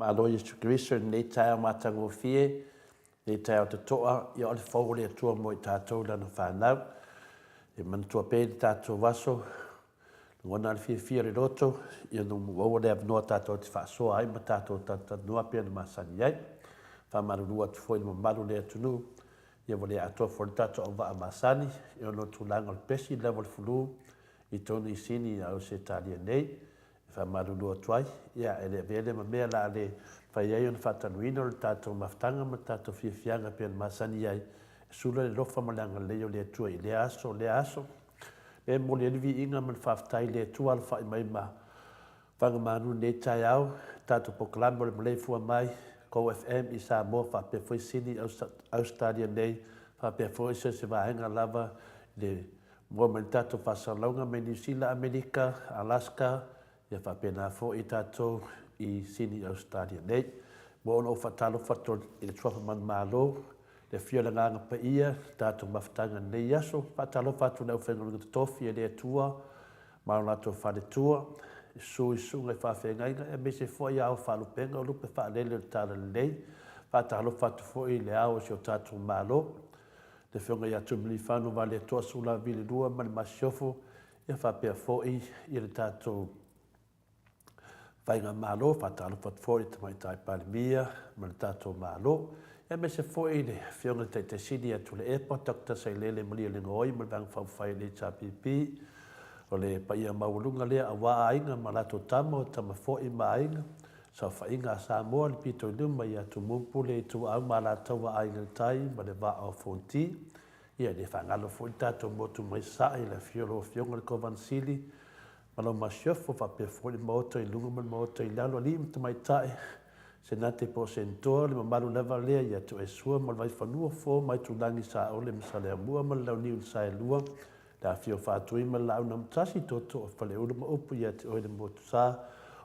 Malo Yesu Kristo nei tai o matango fie, nei tai o te toa, i o le whaure a tua mo i tātou lana whanau. E manatua pēri tātou waso, ngona le fie fie re roto, i anu wau le avnoa tātou te whaasoa ai, ma tātou tātou noa pia na masani ai. Whamarurua tu foi na maru le atunu, i wale atoa for tātou au waa masani, i ono tūlanga le pesi level fulu, i tonu i sini au se tālia nei. Whamarurua tuai, ia ele vele ma mea la le whai ai on whatanuina o le tātou maftanga ma tātou fiafianga pia na masani ai. Sula le lofa malanga leo le atua i le aso, le aso. E mo le alivi inga man whaftai le atua al whai mai ma. Whanga manu ne tai au, tātou poklamo le Maleifua-Mai, ko FM i Samoa whapea fwoi sini Australia nei, whapea fwoi se wahenga lava le mua man tātou whasalaunga me New Zealand, Amerika, Alaska, ia whapea nā fwoi tātou i sini Australia nei. Mo ono whatalo whato i le tuafa man malo, le fiola nganga pa ia, tātou mawhatanga nei aso, whatalo whatu nau whenga tofi e le atua, maro nato whare tua, sui sunga i whawhengainga, e me se fwoi au whalupenga, o lupe whaalele o tāra nei, whatalo whatu fwoi le au si o tātou malo, le whionga i atu mili whanu wale atua sula vili rua, mani masiofo, ia whapea fwoi i le tātou Whainga malo, whatalo whatu fwoi te mai tai palimia, mani tātou malo, e me se fwoi le whionga te sini atu le epa, Dr. Sailele Malia Lingoi, mani vang whawhai le tapipi, o le paia maulunga lea a waa ainga ma lato tamo tama fwoi ma ainga, sa whainga a Samoa le pito luma i atu mumpu le tu au ma lato wa ainga tai, ma le waa au fonti, ia le whangalo fwoi tātou motu mai sae le whionga le kovansili, Malo masiofo whapea fwoi maoto i lunga man maoto i lalo li mta mai tae. Se nate po sentoa le mamalu lewa lea i atu e sua mal vai whanua fo mai tu langi sa ole msa lea mua mal lau niu sa e lua. La fio whatui mal lau na mtasi toto o whale ulu ma upu i atu oile motu sa.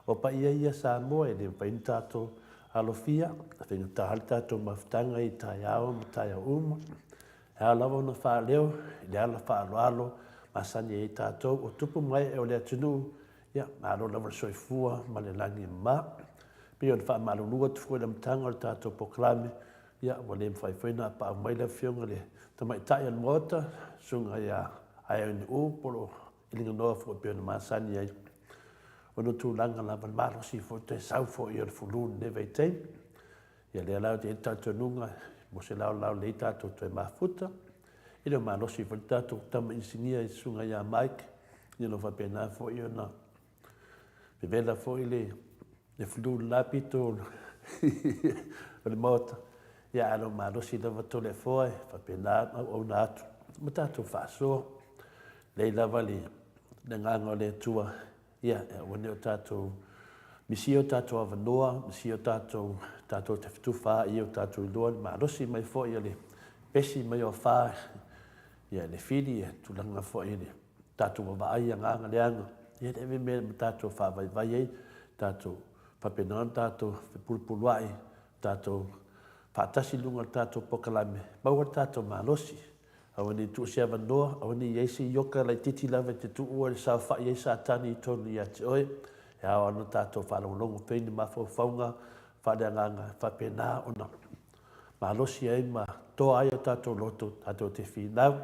O pa ia sa moa e le paintato alofia, whenga tahali tātou mawhitanga I tai ao, ma tai au uma. E alawa ona whaaleo, I le ala whaaloalo, masani e tātou, o tupu mai e o lea tunu, ia, alo lawa soifua, ma le langi ma. Pia ona whaamalunua tufua le mtanga o le tātou poklame, ia, wa le mwhaifuina pa au mai le fionga le tamaitai al mota, sunga ia ai au ni u, polo ilinga noa fua pia ona masani ai. Ono tūlanga la maro si fo te sau fo I o le fulun ne veitei. Ia le alau te e tātou nunga, mo se lau le tātou te mafuta. I le maro si fo tātou tama insinia I sunga ia Mike. Ia no whapena fo I ona. Me vela fo I le fulun lapito o le mota. Ia alo maro si lava to le foe, whapena au na atu. Ma tātou whaasoa. Le lava le nganga le tua. Ia, wane o tātou, misi o tātou avanoa, misi o tātou te whituwha I o tātou iloa, ma rosi mai fo I le pesi mai o wha, ia le whiri, tūlanga fo I le tātou wawai a nganga leanga, ia le me ma tātou wha vai ei, tātou papenan, tātou pulpuluai, tātou whaatasi lunga tātou pokalame, maua tātou ma rosi, awani tu se avanoa, awani yesi yoka lai titi lava te tu ua le sa wha yesa atani I tonu I ati oe. E awa ana tātou whalongonongo peini ma whaunga, whareanganga, whapena ona. Ma losi ai ma toa ai o tātou loto, tātou te whinau.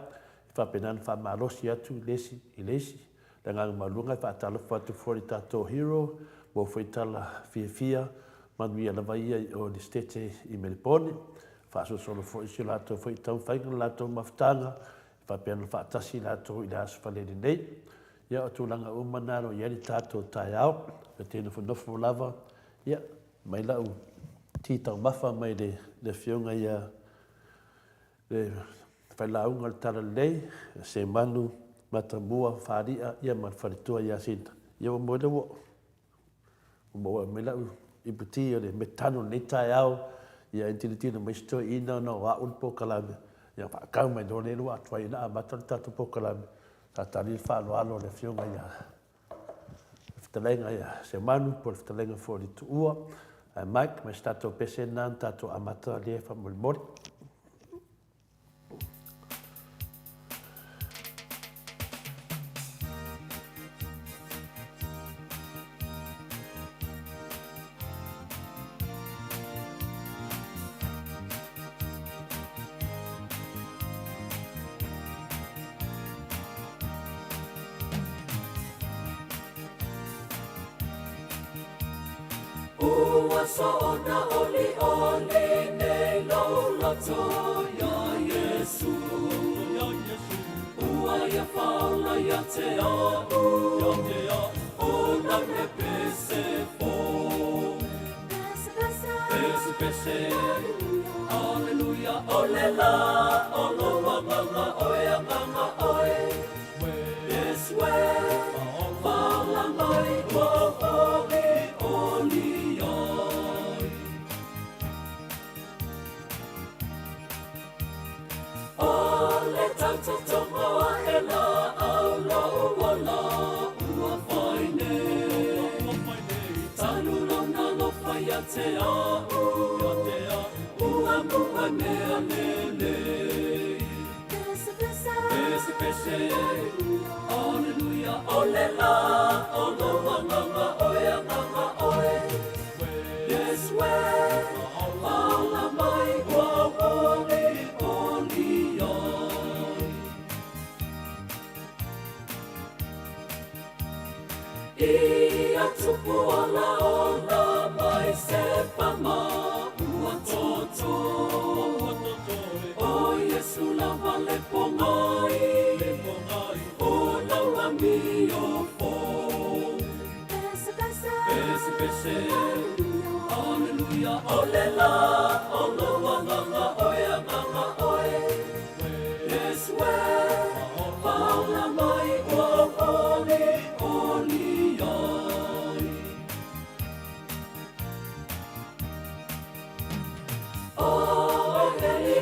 Whapena na wha losi atu I lesi. Ranganga malunga, whaatala whatu fori tātou hero, mo whaitala fia, manuia lava ia o ni stete I Melbourne. Whaaso solo fo isi lato fo I tau whainga lato mawhtanga, whapena whaatasi lato I le asu whaleni nei. Ia o tūlanga umanaro I eri tātou tai au, e tēnā whanofo lava. Ia, mai lau titau mawha mai le whiunga ia le whailaunga le tara lei, se manu matamua wharia, ia man wharitua ia sinta. Ia wa moe le wo. Mo mai lau I puti o le metano nei tai au, ia intilitina mai sto ina no wa un pokalame ia fa ka mai do le wa twai na matal tatu pokalame ta tali fa lo alo le fionga ia ftelenga ia se manu por ftelenga for it ua ai Mike mai stato pesenan tatu amata le fa mol Soona oli nei laulato ja Jesu. Ua ja faula ja te au. Ona me pese fo. Pese. Alleluia. Olela. Oloa mama oia mama oi. Yes we. Faula mai oli. Totoa e la au lo wala ua whaine. Talulona lo whai a te au. Ua mua mea lele. Pese. Alleluia. Olela. Oloa mama oia mama oe. Yes we. Ala mai ua oli. Ia tupu ala mai se pama ua toto. O Yesu lava le pongai, o laura mi o fo. Pese, alleluia, olela, oloa mama oia mama oe. Yes we, faula mai ua oli.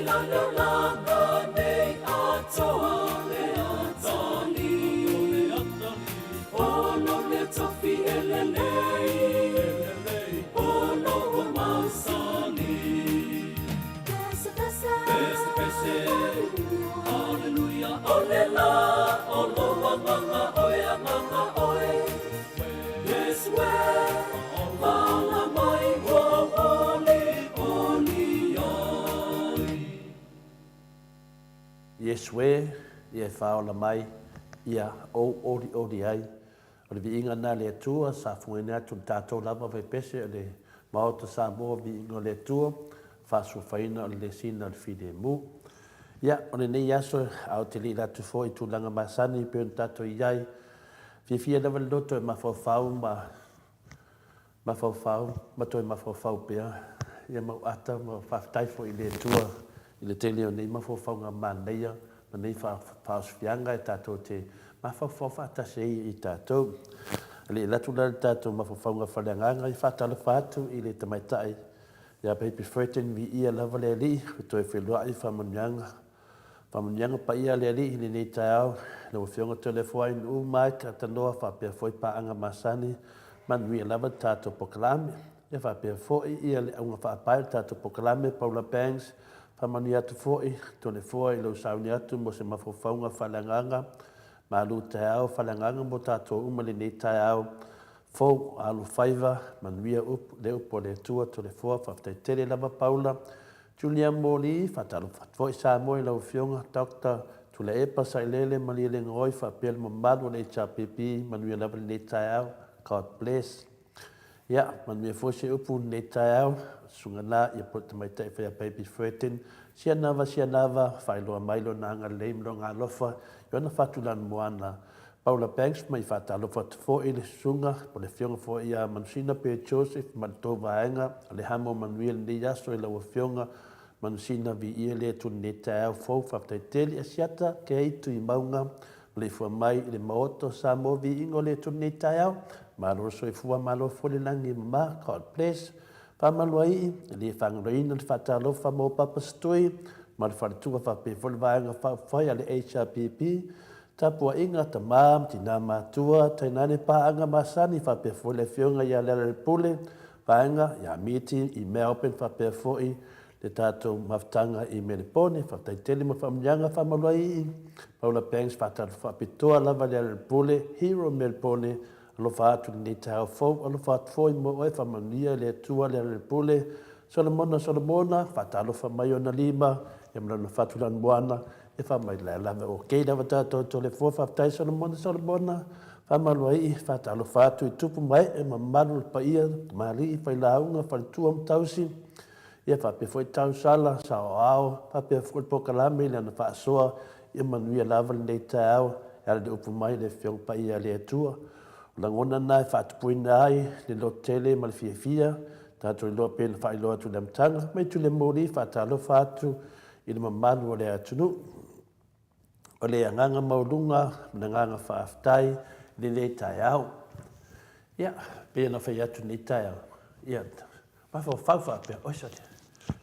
Langa nei atoa le atali. Olo le tofi elelei. Olo o mas pese. Hallelujah, olela, oloa nganga oe a nganga oe. Yes, we, wala mai wa oli ai. Yes, we, ia whaola mai, ia ori ai. O le vi inga nā le atua, sa fuene atu tātou lava vai pese o le maota Samoa vi inga le atua, whasu whaina o le sina le fide mu. Ia, o le nei aso, au te li latu fo i tūlanga masani, pe on tātou iai, fia lava le loto e mawhawhau, ma toi mawhawhau pia, ia mau ata, ma whaftaifo i le atua, i le tele o nei mawhawhau ngā māneia, ma nei whaosfianga e tātou te mawhawhau whatasei i tātou. Le latu la tātou mawhawhau ngā whaleanganga i whatala whātu i le tamaitai. Ia baby Fretten vi ia lava le li, toi whelua i whamanyanga. Whamanyanga pa ia le li, ni nei tai au, le wafionga telefua in mai ka tanoa whapea foi paanga masani, manui lava tātou pokalame. Ia whapea foi ia le aunga whapai tātou pokalame, Paula Banks, whamani atu foi, tole foi lau sauni atu mo se mawhawhaunga whalanganga, malu tai au whalanganga mo tātou umale nei tai au, fau alu whaiva, manuia le upo le tua tole foi, whaftai tere lava Paula, Julia Moli, whatalu whatfoi sa moi lau fionga, Dr. Tule Epa Sailele, Malia le ngoi, whapel mamadu le HRPP, manuia lava nei tai au, God bless. Ia, manuia fose upu nei tai au, sunga nā, ia pota mai tai whea baby Fretten, sia nava, whailoa mailo na anga leim lo ngā lofa, iona whatulan moana. Paula Banks mai whatalofa te fo i le sunga, po le fionga fo i a Manusina Pe Joseph, Manitova Ainga, le hamo manuia le yaso i laua fionga, Manusina vi ia le tu ne tai au fo, whaftai teli a siata, ke eitu i maunga, Maleifua-Mai i le maoto, Samoa vi ingo le tu ne tai au, malo so i fua malo fo le langi mama, God bless. Whamalua i, le whangaroina le whatalofa mo papastui, ma le whaletua whape whalewāenga whawhai a le HRPP, tapua inga ta mam, tina mātua, tainane pāanga masani whape whale whionga i a lera le pule, whaenga, ia miti, i mea open whape whoi, le tātou maftanga i Melipone, whaftai tele mo whamnyanga whamalua i, Paula Banks whatalo whapitoa lava lera le pule, Hero Melipone, alofa atu ni te hao fau, alofa atu foi mo oe whamania le tua le pule, Solomona, whatalofa mai o na lima, e mrana whatulan moana, e whamai la lava o kei lava tātou tole fua whaftai Solomona, whamalua i, whatalofa atu i tupu mai, e mamaru pa ia, mari i whailaunga, whalitua mtausi, ia whape foi tau sala, sao ao, whape foi pokalame, le ana whaasoa, ia manuia lava le te ao, ala de upu mai le whiong pa ia le tua, Langona nai whaatupuina ai, le lo tele ma le fia, tātou i loa pēna whailoa tu le mtanga, mai tu le mori whaatalo whaatu i le mamanu o le atunu. O le anganga maulunga, na nganga whaaftai, le tai au. Ia, pēna whai atu ni tai au. Ia, whawhawha pēr, oisa te.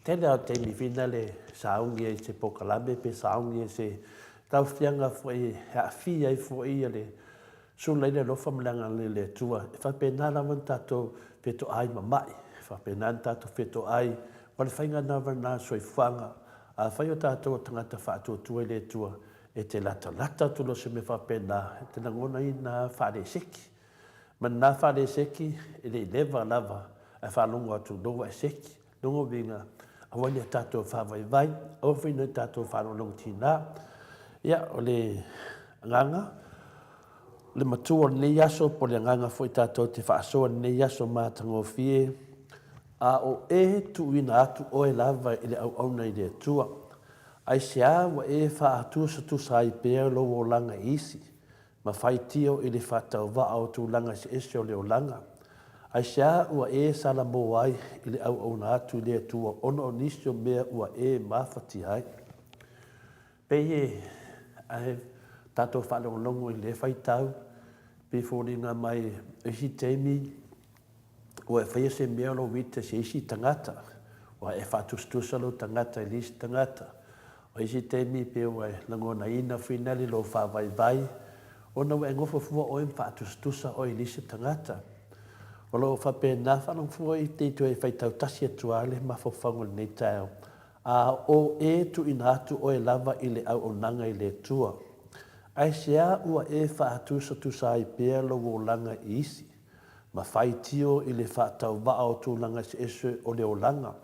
Tele au te mi whina le saungi e se pokalame, pe saungi e se tauwhianga fwoi, hea fia i fwoi le sula ile lofa mlanga le tua. Whapena rawan tātou wheto ai mamai. Whapena tātou wheto ai. Wale whainga nawa nā soi whanga. A whai o tātou tangata whātua tua le tua. E te lata tulo se me whapena. E te nangona i nā whare seki. Man nā whare seki, e le lewa lava. A whalongo atu loa e seki. Longo vinga. A wani a tātou whawai vai. O whina tātou whalongo tina. Ia, o le nganga. Le matua ne yaso po le nganga foi tātou te whaasoa ne yaso mātango fie. A o e tu ina atu o e lava i le au auna i le tua. Ai se a wa e whaatua sa tu sa i pēr lo o langa isi. Ma whai tio i le whatau wa au tu langa si ese o le o langa. Ai se a ua e sala mo ai i le au auna atu i le tua. Ono o nisio mea ua e mawhati ai. Peye ai tātou whalongonongo i le whaitau, pe whoringa mai isi teimi, o e whaia se mea lo wita se isi tangata, o e whatustusa lo tangata i lisi tangata, o isi teimi pe o e langona ina whinali lo whawai vai, o na e ngofa fua o e whatustusa o i lisi tangata, o lo whape na whanong fua i te tu e whaitau tasi atuale ma whawhango nei tau, o e tu ina atu o e lava i le au onanga i le tua. Ai sea ua e whaatusa tu sa i pēr lo o langa i isi. Ma whai tio i le whaatau waa o tu langa se esu o le o langa.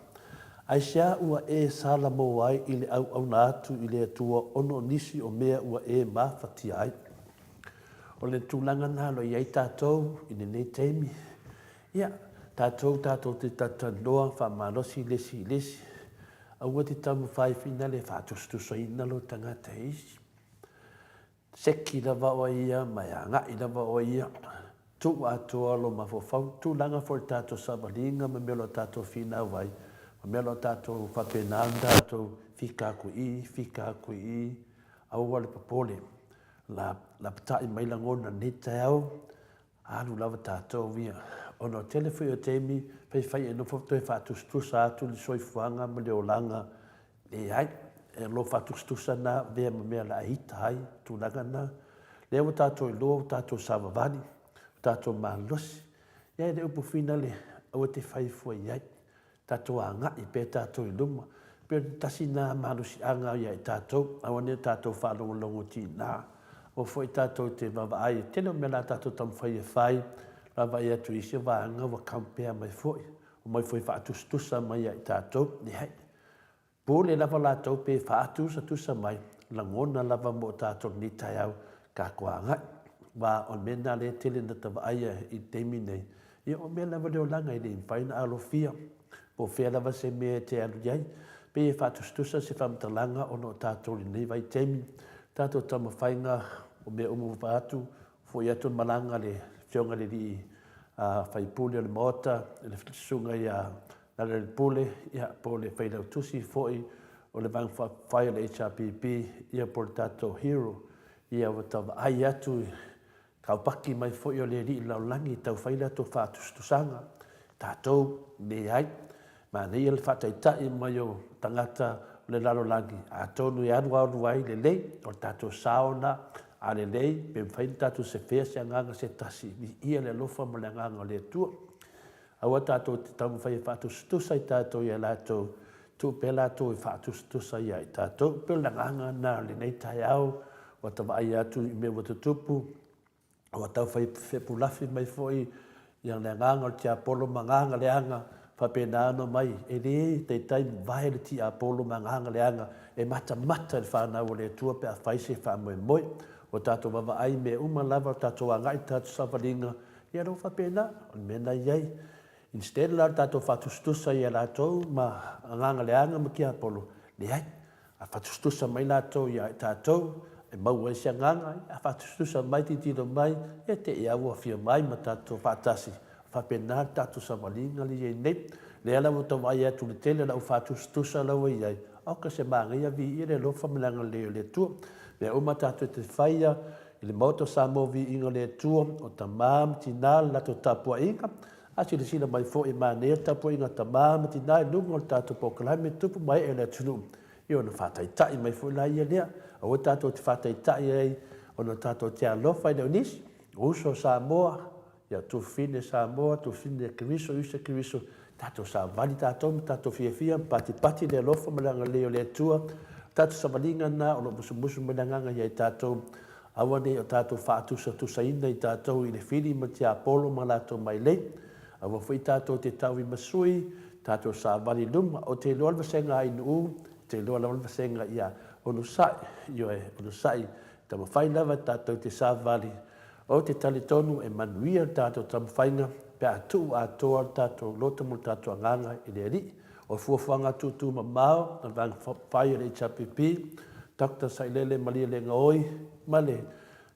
Ai sea ua e sala mo ai i le au na atu i le tua ono nisi o mea ua e mawhati ai. O le tūlanga nā lo iai tātou i nei teimi. Ia, tātou te tatanoa whamanosi lesi. Aua te tamu whai whina le whātustu soina lo tangata isi. Seki lawa o ia, mai a ngai lawa o ia. Tu atua lo mawhawhau, tūlanga for tātou savalinga, ma melo tātou whina wai. Ma melo tātou whapenaan tātou whika ku i, aua le papole. La patai mai la ngona ni te au, alu lava tātou via. Ono telefoi o teimi, whai e nofo toi whātustusa atu li soifuanga ma le olanga. E ai, e lo whātustusa na vea ma mea la ahita hai, tūlanga na. Leo tātou i loa, tātou savavani, tātou mālosi. Iai le upu whina le, au te whai fua iai. Tātou a ngai pe tātou i luma. Peo tasi nā mālosi anga iai tātou, awane tātou whālongolongo ti nā. O foi tātou te wawa ai, tēnā mea la tātou tam whai e whai, rawa ia tu isi wa anga wa kampea mai foi. O mai foi whaatustusa mai ai tātou, ni hei. Pōle lava la tau pe whaatustusa mai, la ngona lava mo tātou ni tai au, ka kua ngai. Wa on mena le tele na tawa aia i teimi nei. Ia o mea lava leo langa i le whaina alo fia. Po whea lava se mea te alu iai, pe e whaatustusa se whamtalanga ono tātou li nei vai teimi. Tātou tama whainga o mea umu whaatu, fo i atu malanga le whionga le li whaipule o le mota, le whitunga i nare le pule, ia po le whailau tusi foi, o le vang whai o le HRPP, ia po le tātou hero, ia o tawa ai atu, kaupaki mai foi o le li lau langi, tau whaila to whaatustusanga, tātou ne ai, ma nei le whataitai mai o tangata le lalo langi, a tonu i anu au ai le lei, o tātou saona, a le lei, pe mwhain tātou se whea se anganga se tasi, ni ia le lofa ma le anganga le tua. Aua tātou te tamu whai e whaatustusa i tātou i a lātou, tu pe lātou i whaatustusa i a i tātou, pe le anganga nā le nei tai au, o tawa ai atu i me watutupu, o tau whai whepulafi mai foi, i a le anganga o te apolo manganga le anga, whapenāno mai, e le te taimi vai le ti apolo manganga le anga, e mata le whanau o le tua pe a whaise whamoe moe, o tātou wawa ai me uma lava, tātou angai tātou savalinga, ia rau whapena, o mena iai. Instead la tātou whatustusa i a lātou, ma anganga le anga ma ki apolo, le ai, a whatustusa mai lātou i a tātou, e maua i se anganga, a whatustusa mai titiro mai, e te e aua fia mai ma tātou whatasi, whapena tātou savalinga li e nei, le ala mo tau ai atu le tele lau whatustusa lau i ai, auka se māngia vi i le lofa malanga leo le tua, me uma tātou te whaia, i le moto Samoa vi inga le tua, o ta māma tina lato tapua inga, asi le sila mai fo i mānea tapua inga ta māma tina i nunga o tātou pokalai me tupu mai e le tunu. I ona whataitai mai fo la ia lea, o tātou te whataitai ei, ona tātou te alofa i leo nisi, uso Samoa, ia tu fine Samoa, tu fine kiriso, isa kiriso, tātou sa vali tātou fia, pati le alofa malanga leo le tua, tātou savalinga na, o lo musu malanganga iai tātou, awane o tātou whaatusa tusaina i tātou i le whiri ma te apolo ma lātou mai lei, awa whai tātou te tau i masui, tātou sa vali luma, o te loa alwasenga ai nuu, te loa alwasenga ia onusai, onusai, tama whai lava tātou te sa vali, o te tali tonu e manuia tātou tama whainga, pe atu atoa tātou lota mo tātou anganga i le ri, o fuafuanga tutu mamao, na vang whai o le HRPP, Dr. Sailele Malia le ngoi, male,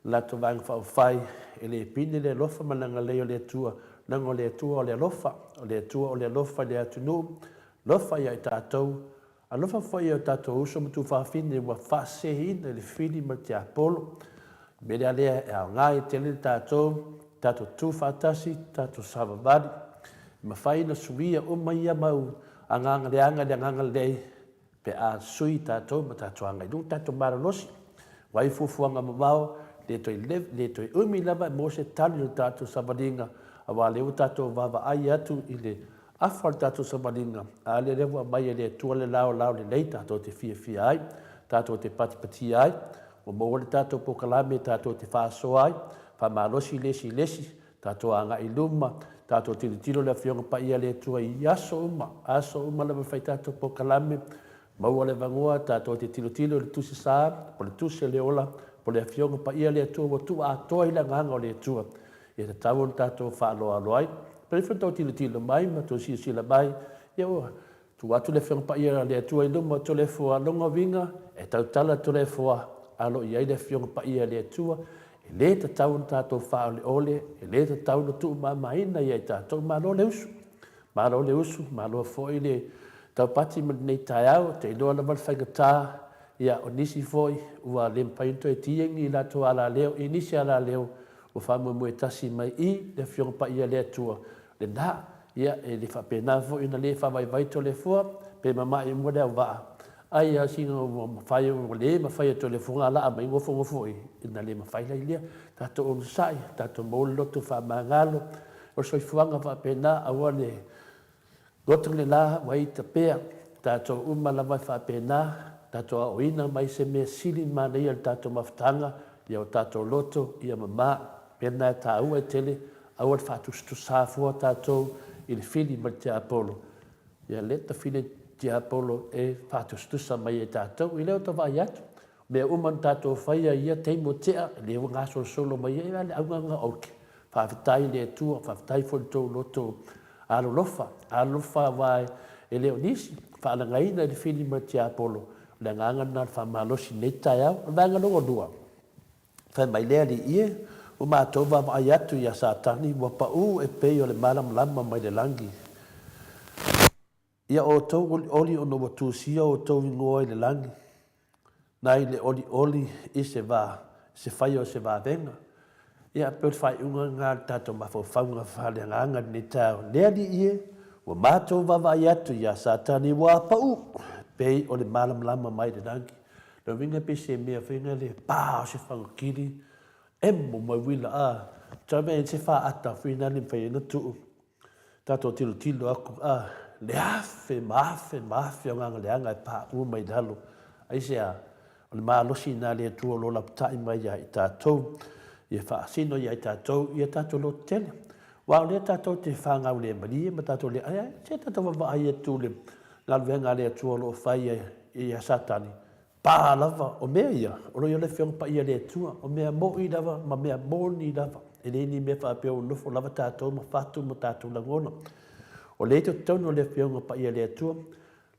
lato vang whai, e le pini le lofa mananga leo le tua, nango le tua o le lofa, o le tua o le lofa le atunu, lofa ia i tātou, a lofa whai o tātou uso matu whawhine wa whasehin e le whini ma te apolo, mele alea e au ngai tele tātou tu whatasi, tātou savavadi, ma whai na suia o mai mau, anganga le anganga lei, pe a sui tātou ma tātou angai. Nung tātou maranosi, wai fufuanga mamao, le toi umi lava mo se tali o tātou savalinga, a wā leo tātou wawa ai atu i le afa le tātou samalinga. A le rewa mai e le tua le lao le nei tātou te fia ai, tātou te pati ai, o mo le tātou pokalame tātou te whaasoa ai, whamalosi lesi, tātou anga i luma, tātou tilo le whionga pa ia le tua i aso uma le mawhai tātou pokalame, maua le vangoa, tātou te tilo le tusi sā, po le tusi le ola, po le whionga pa ia le tua, wa tu a toa ila nganga o le tua, e te tau tātou whaaloa loai, pero whantau tilo mai, ma tō sila mai, ia oa, tu atu le whionga pa ia le tua i luma, to le fua longa vinga, e tau tala to le fua, alo i le whionga pa ia le tua, e le ta tau tātou whaole ole, e le ta tau na tu maina i ai tātou, malo le usu, malo foi le tau pati nei tai au, te inoa na malwhaingatā, ia o nisi foi, ua le mpainto e tiengi la to ala leo, i nisi ala leo, o whamu e tasi mai i, le whionga pa ia le tua, le nā, ia e le whapena foi, ina le whawai to le fua, pe mama e mua leo waa, ai a singa o mawhai o le mawhai to le funga ala, mai ngofo i, ina le mawhai lai lia, tato o nsai, tato mōle lotu whamangalo, o soi fuanga whapena, awa le gotung le la, wai ta pea, tato umala wai whapena, tato a oina mai se mea sili mana ia tato maftanga, ia o tato loto, ia mama, pena e ta ua e tele, awa le whatu stu sāfua tato, i le fili mai te Apollo. Ia leta fili te Apollo e whatu stu sa mai e tato, i leo ta vai atu. Mea uman tato whaia ia teimo tea, le ua ngā solo mai e ale aunganga oke. Whawhitai le tua, whawhitai fo loto, alofa vai e leo nisi, whaanangaina le fili mai te Apollo. Le nganga na whamalosi nei tai au, vanga longo lua. Whai mai lea li ie, o mātou wa ai atu ia Satani, wa pau e pei o le malam lama mai le langi. Ia o tau oli o no watusia o tau ingoa i le langi. Nai le oli i se whai o se wā venga. Ia pēr whai unga ngā tātou mawhawhaunga whale nganga ni tau. Lea li ie, o mātou wa ai atu ia Satani, wa pau pei o le malam lama mai le langi. Le winga pe se mea whenga le pāo se whangakiri, emo mai wila a, tawe e se wha ata whina ni whai ina tuu. Tato tilo aku a, le maafe o nganga le anga e pā ua mai dalo. Aise a, o le maa losi nā le tua lola putai mai ia i tātou, ia wha asino ia i tātou lo tele. Wao le tātou te whangau le mani, ma tātou le ai, se tātou wa ai e tū le, ngā luenga le tua lo whai ia Satani. Pā lava, o mea ia, o roi ole whiong pa ia le tua, o mea mo i lava, ma mea mo ni lava. E le ni mea whapeo nufo lava tātou, ma whatu ma tātou langona. O le to tono le whiong pa ia le tua,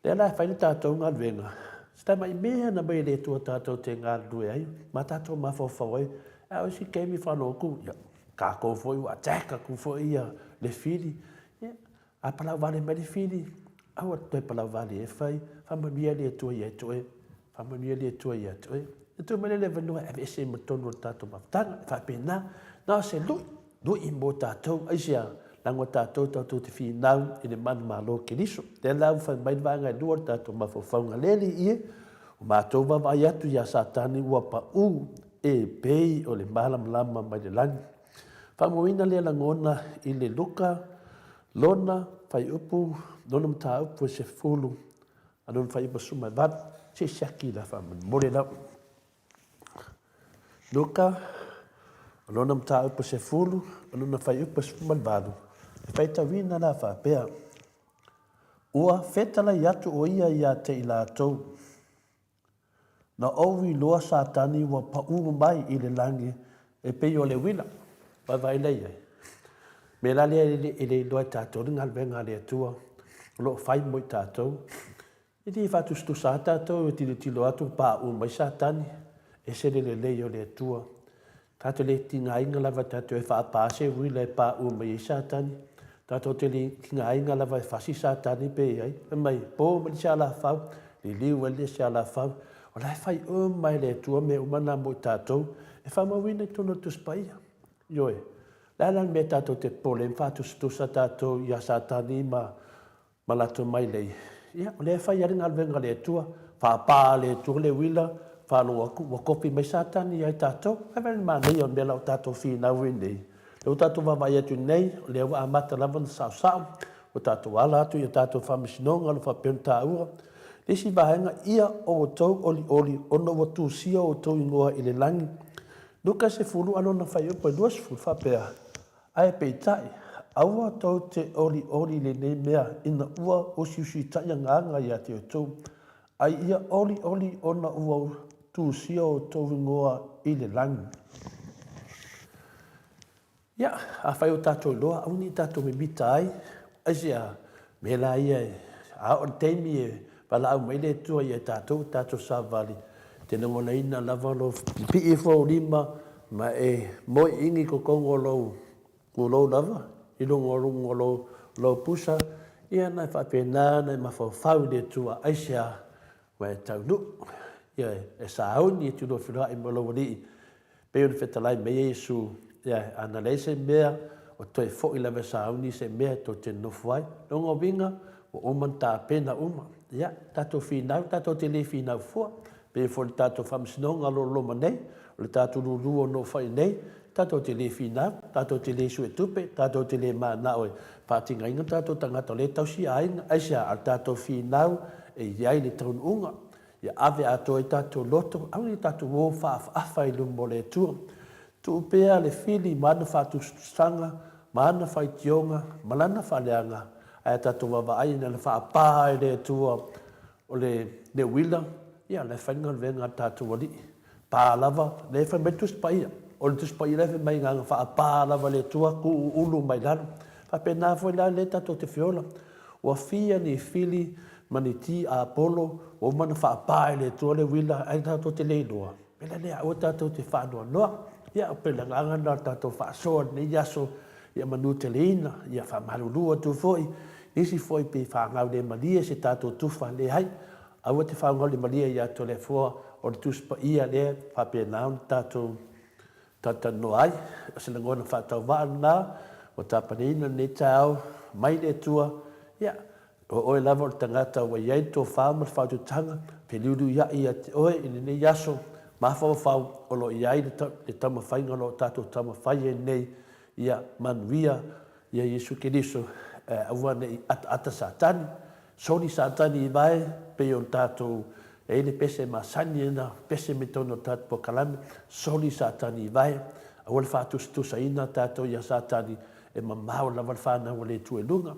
le ala whaina tātou ngā luenga. Stai mai mea na mai le tua tātou te ngā lue ai, ma tātou ma whawhawai, a o si keimi whanau ku, ia, kā kou fwoi wa teka ku fwoi ia le whiri, ia, a palau vale mai le whiri, awa toi palau vale e whai, whamamia le tua ia toe, whamania le tua ia toe. E tu mele le vanua e se matonu o tātou mawtanga, whapena, nā se lui mo tātou, aisia, lango tātou te whinau, i le manu malo ke liso. Te lau whai mai vanga e lua tātou mawhawhaunga leli ie, o mātou wawai atu ia Satani ua pa u e pei o le malam lama mai le langi. Whamoina le langona i le luka, lona, whai upu, lona mta upu se fulu, anon whai upu sumai vatu, se shaki la fama mole la luka lona mta upa se fulu lona fai upa se malvado fai tawina la fa pea ua fetala yatu o ia te ila tou na owi loa Satani wa pa mai i le langi e pei o le wina vai lei me la le loa tātou ngal venga le tua lo fai mo tātou e di fatu stu sa tātou e tilo atu pā mai Satani e se le lei o le tua. Tātou le tinga inga lava tātou e whaapāse wila e pā mai Satani. Tātou te le tinga inga lava e whasi Satani pe ai. E mai pō mai se ala whau, li liu e le se ala whau. O lai whai mai le tua me umana mo tātou e whamawina tono tu spaia. Ioe, lai me tātou te pole e fatu stu sa tātou ia Satani ma lato mai lei. Ia, o le whai aringa alwenga le tua, whapā le tua le wila, whālo aku, wa kopi mai Satani ai tātou, e veni mā nei o mea lau tātou whina ui nei. Leu tātou wawai atu nei, o le awa amata lava na sao, o tātou ala atu i tātou whamisinonga lo whapenu tā ua. Lesi vahenga ia o tau oli ona o tūsia o tau ingoa i le langi. Nuka se fulu anona whai upa i luas fulu whapea. Ai peitai, aua tau te oli le nei mea ina ua o siusi taia nganga i ate o tau. Ai ia oli ona ua tūsia o tau ingoa i le langi. Ia, a whai o tātou loa, au ni tātou me mita ai. Ai sia, me la ia e, a o teimi e, wala au mai le tua i e tātou sa vali. Tēnā ngona ina lava lo pi e fo lima, ma e moi ingi ko kongo lo lava, i lungo lo pusa, ia nai whapena, nai mawhau le tua, ai sia, wa e tau nu. Ia e sa auni e tulo whira i malo wali, peo ni whetalai me Jesu, ia ana lei se mea, o toi fo i lawe sa auni se mea to te nofuai, longo vinga, o oman tā pena uma. Ia, tato whinau, tato te le whinau fua, pe fo le tato whamsinonga lo manei, o le tato lulu o no whai nei, tato te le whinau, tato te le sue tupe, tato te le mana oe, pātinga inga tato tangata le tausi ainga, aisia al tato whinau, e iai le taun unga, ia ave ato e tato loto, au ni tato wō whaafai lumbo le tua, tu upea le fili, mana whātu sanga, mana whai tionga, malana whaleanga, ai tato wawa aina le whaapāi le tua, o le wila, ia le whainga venga tato wali, pālava, le whaimetu spaia, o le tu spaia le mai nganga whaapālava le tua, ku ulu mai lana, whapena foi la le tato te fiola, ua fia ni fili, mani ti a Apollo, o mana whaapāi le tua le wila, ai tato te leiloa, pela lea o tato te whanua noa, ia o pela nganga tato whaasoa ni yaso, ia manu te leina, ia whamarulua tu foi, nisi foi pe whangau le malia se tato tufa le hai, aua te whangau le malia ia to le fua, o le tuspa ia le, whapenau tato tata noai, o se langona whatau waana, o tapaneina ne tau, mai le tua, ia, o oe lava o le tangata wa iai tō whāma le whaututanga, pe liuru ia ia te oe, ina ne yaso, mawhau o lo iai le tama whainga lo tato tama whai e nei, ia manuia, ia Jesu Keriso, aua nei ata satani, soni satani i vai, pe on tato, e le pese masani ena, pese me tono tato po kalame, soni satani i vai, aua le whātustusa ina tato ia satani, e mamau lava le whāna o le tue lunga,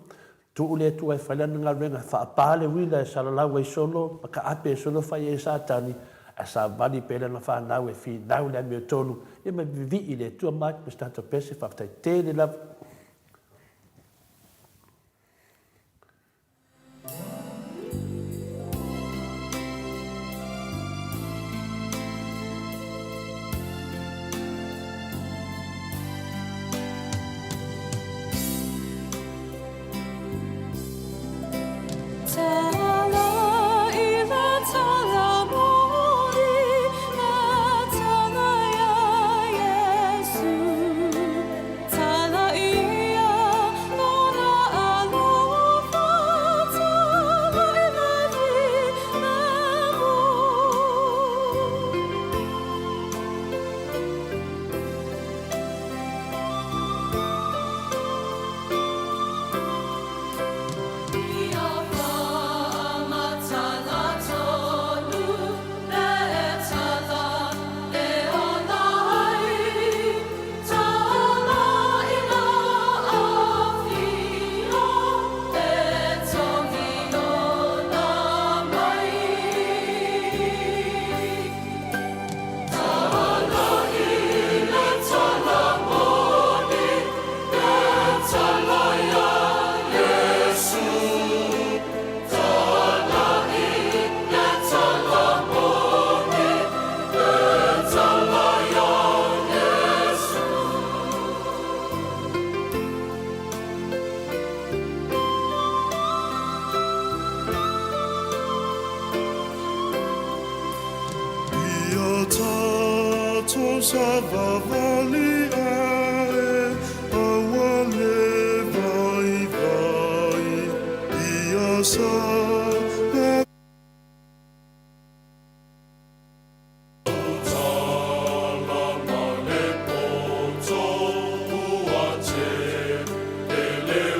tu le tue whailana ngā renga, whaapale wila e salalau e solo, maka ape e solo whai e satani, a sa vali pele na whanau e whinau le mea tonu, e me vivi i le tua mai, me stato pese whaftai tēne lava.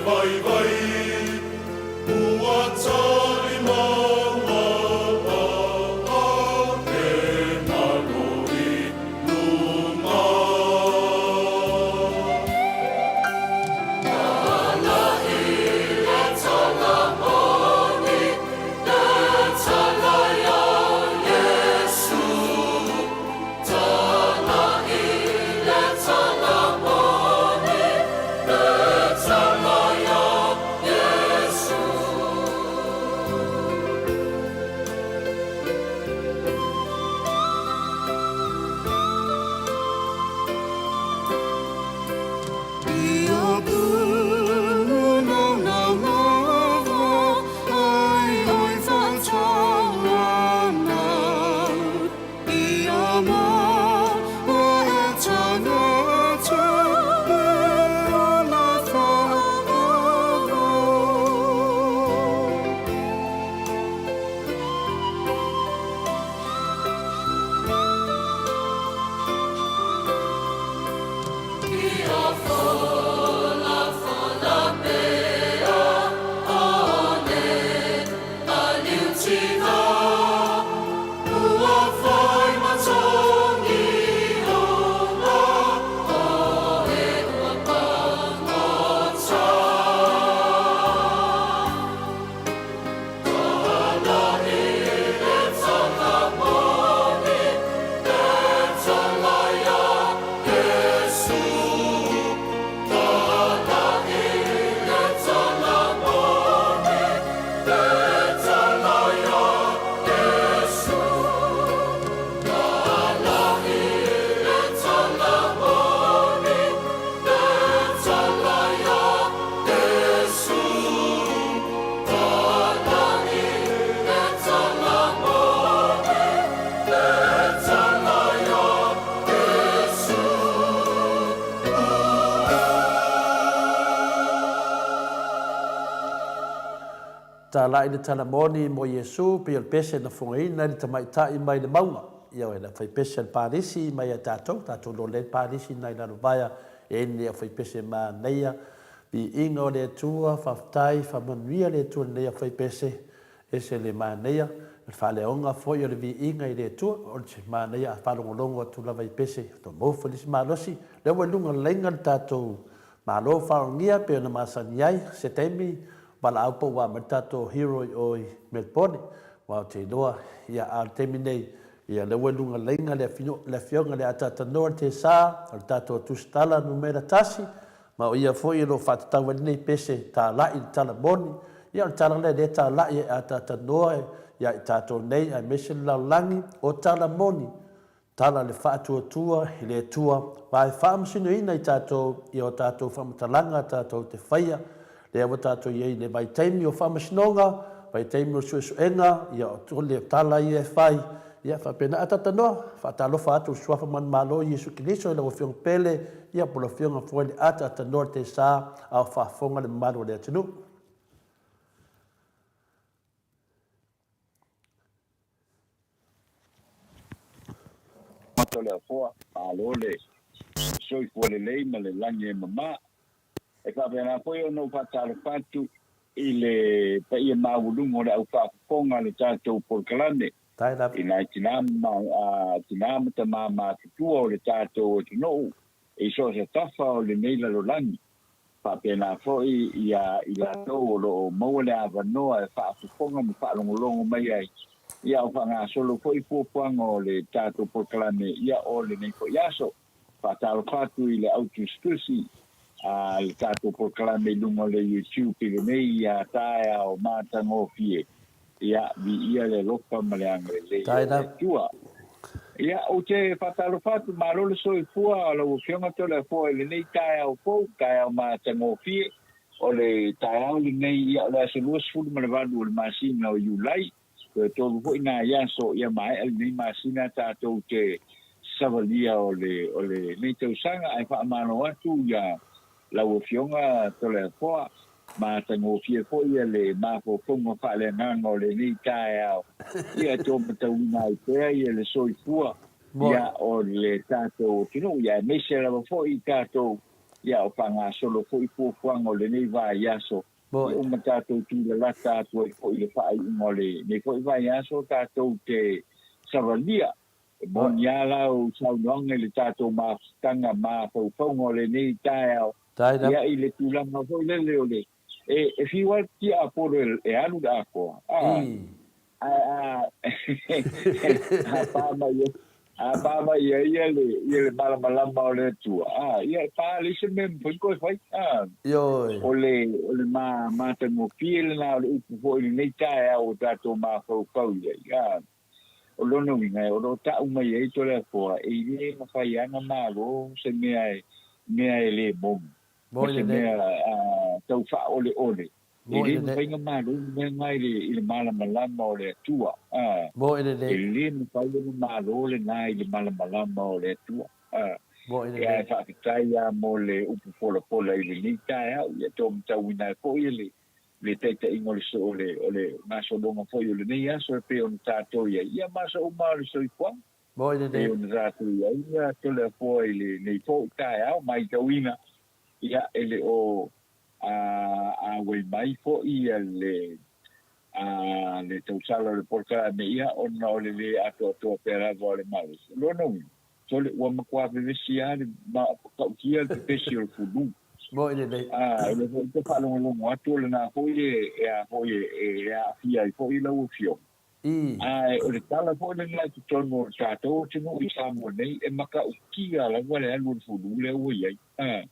Vai, vai. ta la ina tala moni mo Yesu pe el pese na fongaina ni tamai ta I mai le maunga ia ina fai pese el parisi mai a tatou lo le parisi na ina vaya e ni fai pese ma neia bi ingo le tua faftai fa manuia le tua neia fai pese ese le ma neia fa le onga foi o le vi inga I le tua o le ma neia fa longo tu la vai pese to mo felis ma losi le wa lunga lenga tatou ma lo fa ngia pe na masaniai se temi bala aupo wa matato hero o Melbourne wa te doa ia al terminate ia le welunga lenga le fionga le atata no te sa al tato tu stala numera tasi ma ia foi lo fatta nei pese ta la il tala boni ia tala le ta la ia atata no ia tato nei a mission la langi o tala moni tala le fatu tua le tua vai fam sino ina tato ia tato fam talanga tato te faia le ava tatou iai le mai taimi o whamasinoga, mai taimi o suesuenga, ia o tō le tala I e whai, ia whapena atatanoa, whatalofa atu suafa man malo Iesu Kiriso, ila o whiong pele, ia pola whionga fwele atatanoa te sā, au whafonga le malo le atinu. Mato le afoa, alo le, soi fwele lei ma le langi e mama, e whapena poi o no whatalo patu I le pa ia maulungo le au whafonga le tātou porkalane. I nai tinama ta mama tutua o le tātou o tino, e so se tafa o le neila lo langi. Whapena poi I la tau o lo maua le awanoa e whafonga mo whalongolongo mai ai. Ia o whanga solo poi puapuanga o le tātou porkalane, ia o le nei po iaso. Whatalo patu I le autuskusi, le tātou porkalame lunga le YouTube le nei ia tae o mātango fie. Ia vi ia le lopa maleanga le tua. Ia o te whatalo whatu marole soi fua o lau whionga tole fua le nei tae au fau, tae au mātango fie. O le tae au le nei ia le ase luas fulu ma le vadu o le masina o Iulai. Koe tolu fo ina ia so ia mai al nei masina tātou te savalia o le nei tausanga ai wha amano atu ia lau fionga tole foa ma tango fie fo ia le mafo fonga fa le nganga le ni tae au ia to matawina I pea ia le soi fua ia o le tato tino ia mese la fo I tato ia o panga solo fo I fuanga o le ni va iaso o matato tu le lata tu fo I le fa I ngole ne fo I va iaso tato te savalia Moniala o saunonga le tato ma tanga ma fo fonga le ni tae au ia I le tulanga fo le le e fiwa ti a por e alu da ko pa ia le mala o le tua ia pa le se mem foi ko fai o le ma te mo fiel na o fo I nei tae o tato ma fo ia o lono winga o lo ta uma ia I tole fo e le ma fai ana malo se mea le bom se mea tau fa ole e le ma fai malo me mai le malama o le tua mo ele e le ma fai le malo le nai le malama o le tua mo ele e fa tai ya mo le upu pola I le ni tai ia tom tau ina ko ile le tete ingol so ole maso donga foi le nia so pe on tato ia maso mal so I kwa mo ele e on ratu ia to le foi le nei fo tai au mai tawina ia ele o a we mai fo ia le tau sala le porca me ia on ole le ato pera vole mal lo no so le wa makwa be sia ma ka kia te special fudu mo ele ele te falo longo atu le na foi e a fia I foi la ufio o le tala foi le na tono tato tino I samo nei e maka ukia la wale alu fudu le o ia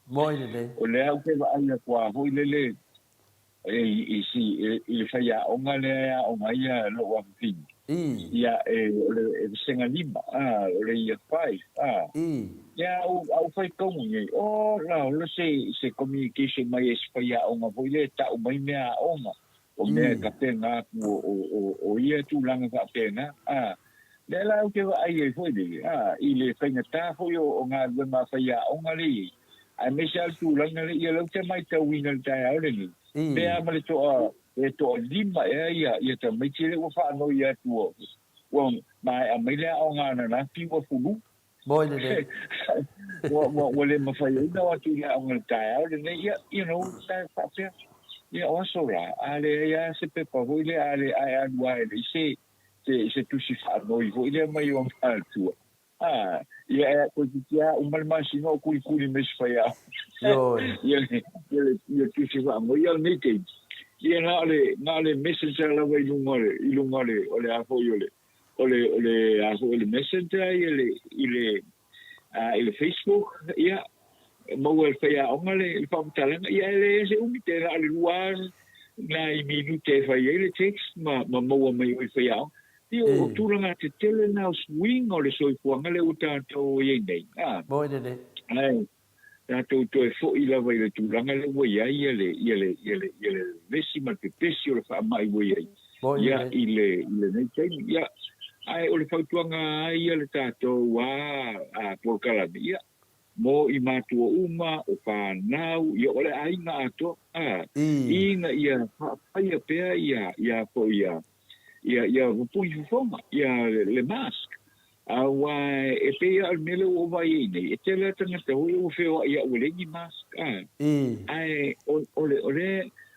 mo ele o le au ke va ai kwa foi le I fai onga le onga ia lo wa fin ia le senga lima le ia fai ia au fai komu ye la lo se communication mai es fai onga foi le ta o mai mea onga o me ka tenga o ia tu langa ka tenga le la ke ai foi de I le fai ta foi o nga le ma fai onga le ai me sal tu langa le ia lo te mai ta winga ta au le ni le ama le to e to lima ia te mai tele o fa no ia tu o mai a mai le o ngana na pi o fulu Moi le. o le ma fa ina o tu ia o ngata o le ia sa fa pe ia o so la ale ia se pe pa o le ale ai anua le se tu si fa no i vo ile mai o fa tu ia ko tia o mal ma sino ku me fa ia Yo. ia tu si fa mo ia ni ke ia na le messenger la vai ilungole ole a fo ole a fo le messenger ile Facebook ia mo el fa ia ongale fa talanga ia le se umite la le luar na I minute fa ia le text ma mo mai o fa ia io tu langa te tele na swing o le soi puanga le uta to ye nei Moi le. ai na to fo I lava I le tu langa le wo ia le vesi ma te pesi o le fa mai wo ia ia ile nei tai ia ai o le fa tuanga ia le tato wa por kala ia mo I matua uma o pa nau ia ole ai na ato ina ia ia pe ia po ia pui foma ia le mask awa e pe al mele o vai nei e tele tanga te o feo ia o le ni mask ai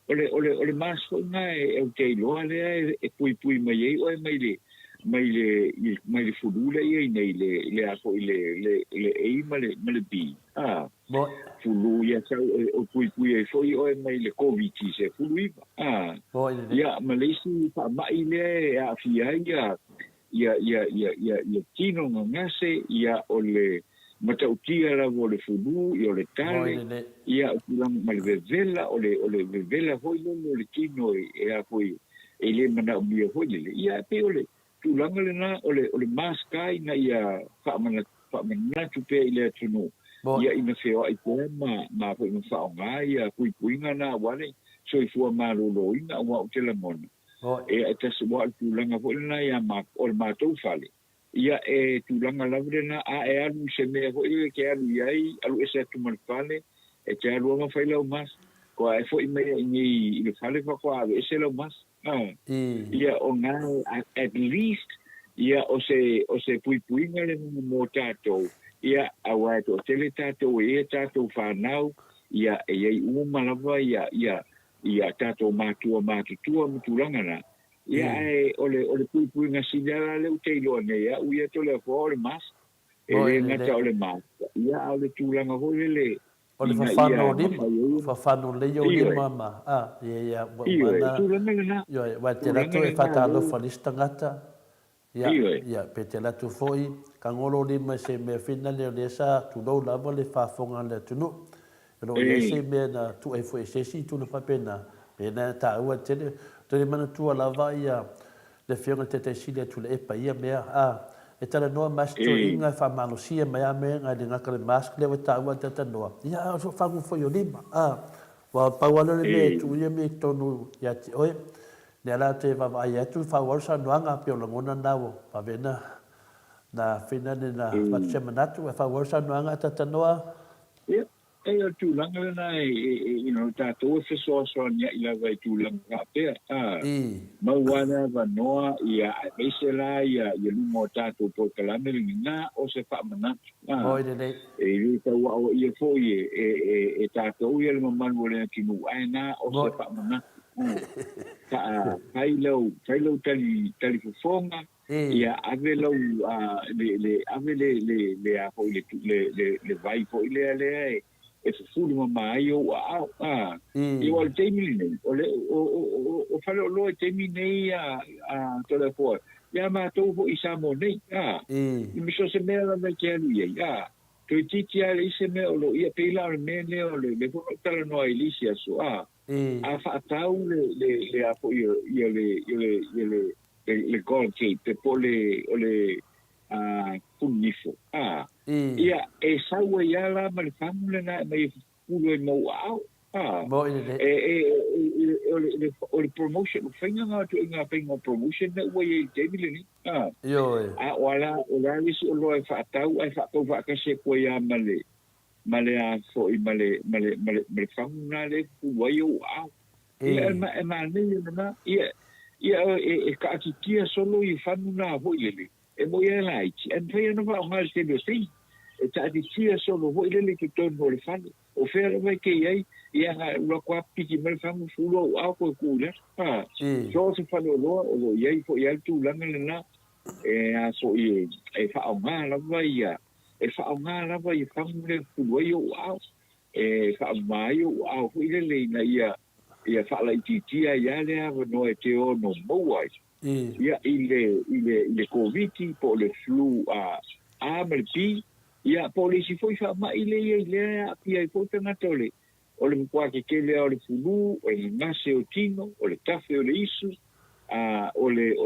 ole mask ngai e te lo ale e pui mai o mai le fudule ia nei le apo le e male bi fulu ia sa o pui e foi o mai le covid se fulu ia malesi pa mai le a fia ia tino ngase ia ole matautia la vole fulu ia ole tale ia ulang mal vela ole vela foi le tino e a foi ele mana mi foi ia pe ole tulanga le na ole maskai na ia fa mana tu pe ile tunu ia ina feo ai ko ma po no fa ngai ia puinga na wale so I fu ma lo ina wa o tele mon e te se wa tulanga po na ia ma o ma to fale ia e tulanga la vrena a e alu se me ho ile ke alu ai alu ese tu mal fale e te alu ma faila o mas ko ai fo I me ni ile fale fa ko a ese lo mas ia o ngai at least ia o se puinga le mo tato ia awa to tele tato e tato fa nau ia e uma lava ia tato matua mutulanga na ia e ole puinga sinala le utelo ne ia u ia to le fo le mas e ngata ole mas ia ole tulanga ho le ole fa fano le yo ni mama ia mana yo wa te la tu e fata lo fa lista ngata ia pe te la tu foi kangolo ni me se me fina le sa tu lo la le fa fonga le tu no pero le se me na tu e foi se si tu no fa pena pena ta u te mana tu la va ia le fiona te si le tu le pa ia me e tala noa masto inga fa malosia mai ame nga de nga le mask le ta wa te noa ia so fa foi o lima wa pa wa le me tu ia me tonu ia ti oi ne la te va vai tu fa worsa noanga pe o ngona nawo pa vena na fina na va semana tu fa worsa noanga ta noa e o tu langa na ta to se so nia ila vai tu langa pe ma wana va noa ia e se la ia lu mo ta to po kala me na o se fa mana oi de e ri ta wa ia fo e ta to ia le man wole ki nu ai na o se fa mana ta failo tali fonga ia ave lo le a fo le vai fo le e fu ma mai o e o termine o fa lo termine a telefone ya ma to fo isamo nei i mi so se me la me ke lui to titi ale se me o lo ia pela me ne o le fo tala no Alicia so a fa tau le a fo le gol che te pole ole punifo ia e saua ia la ma le famule na mai pulo e mau au o le promotion o whainga ngā tu inga whainga promotion na ua e temile ni wala o la lisi o loa e whaatau ai whaatau whaakase koe ia male a fo i male famuna le puwai o au Ia e nei na ia e ka kia solo I fanu na ho ile. E mo ia lai. En foi no va ngal te do sim. E ta di kia solo ho ile ki ton ho le fanu. O fera vai ke ai ia ha ro kwa piki mal fanu fulo au ko kula. Ha. So se fanu lo o ia fo ia tu langa na e a so e fa nga la vai ia. E fa nga la vai fanu le fulo yo au. E fa mai yo au ho ile na ia fa la titia ia le ava no e te o no moai ia ile covid po le flu a melpi ia po le si foi fa ma ile a pia po te natole o le kwa ke le o le flu o le nase o tino o le tafe o le isu o le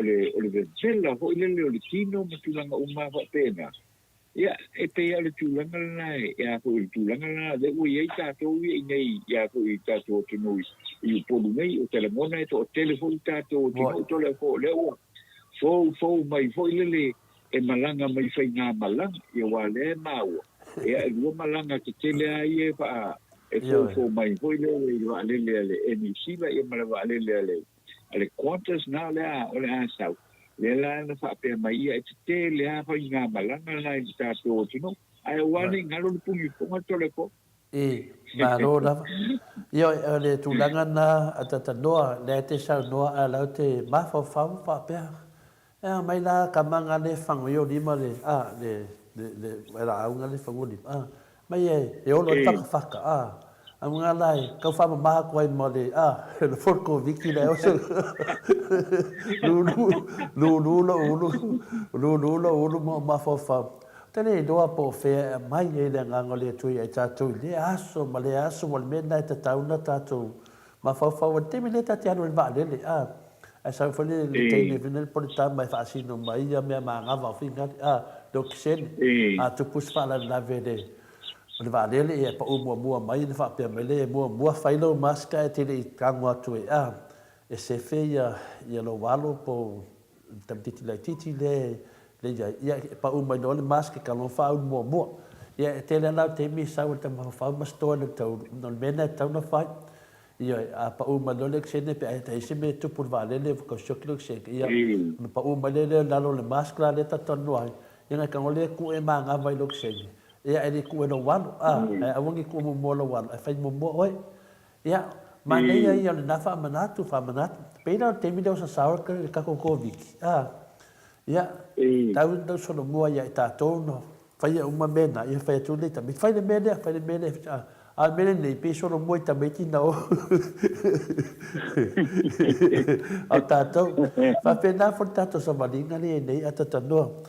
vela ho ile le o le tino ma tu langa uma va pena ia e pe ale tu langa na ia ko tu langa na de o ia ta to nei ia ko ta to to no I po nei o telefone to telefone ta to to le ko le o fo mai fo ile e malanga mai fai nga malanga ia wa le mau ia e lo malanga ke tele ai e fa e fo mai fo ile wa le e ni siba e mala wa le ale quantas na le o le asa le la na fa pe mai ia te le a fa nga malanga na I ta to no ai wa ni ngalo pungi ko to le ko Malo na. Io le tulanga na atata noa le te sa noa ala te mafo fam fa pe. Mai la kamanga le fango yo di male le era unga le fango di. Mai e o lo taka faka Amanga lai ka fa ma ko ai male le forco viki le o se. Lu mo mafo fam. Tele doa po fe mai e le nganga le tui e tatu le aso ma le aso mo le mena e tatauna tatu ma fa te mele tati anu le vale le a sa fa le teine venel por ta mai fa sino mai ia me ma ngava finga do ksen tu pus fa la vede le vale le e pa mo mai le fa pe mele mo fa ilo maska e te le kangwa tu e se fe ia lo valo po tamtiti la titi le ia pa mai no le maske ka lo fa mo ia te le la te mi sa te ma fa ma sto le tau no mena tau na fa ia pa mai no le xene pe ai se me tu por vale le ko shoklo se ia pa mai le la lo le maskla le ta tonu ai ia ka le ku e ma nga vai lo xene ia e ku no walo a wongi ku mo lo walo fa mo oi ia ma nei ia le na fa manatu pe na te mi do sa ka ko covid ia tau sono mua ia ta tono fai uma mena ia fai tu leta mi fai le mena a mena nei pe sono mua ta meti na o a tato fa pena for tato so malinga nei ata tano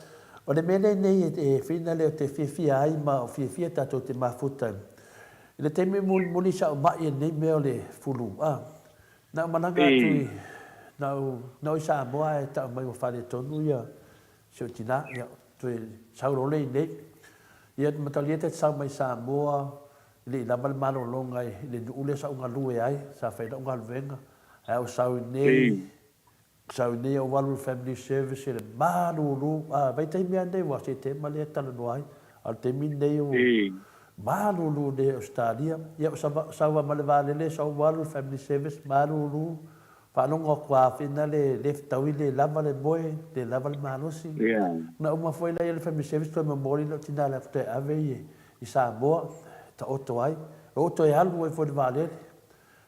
o le mena nei e fina le te fia ai ma fia tato te mafuta le te me muli sa ma ia nei me le fulu na mananga tu na sa moa e ta mai o fare tonu ia so tina ia tu sau ro le nei ia matalia te sa mai sa moa le la mal malo longa le ule sa unga lue ai sa fa da unga venga au sau nei o walu family service le malo lu vai te mi ande wa se te male ta no ai al te mi nei o malo lu de Australia ia sa male vale le sa walu family service malo lu fa no kwa fina le tau le lava le boy le lava le manosi na uma foi le family service to memori no tina la te ave I Samoa ta oto ai oto e algo foi de vale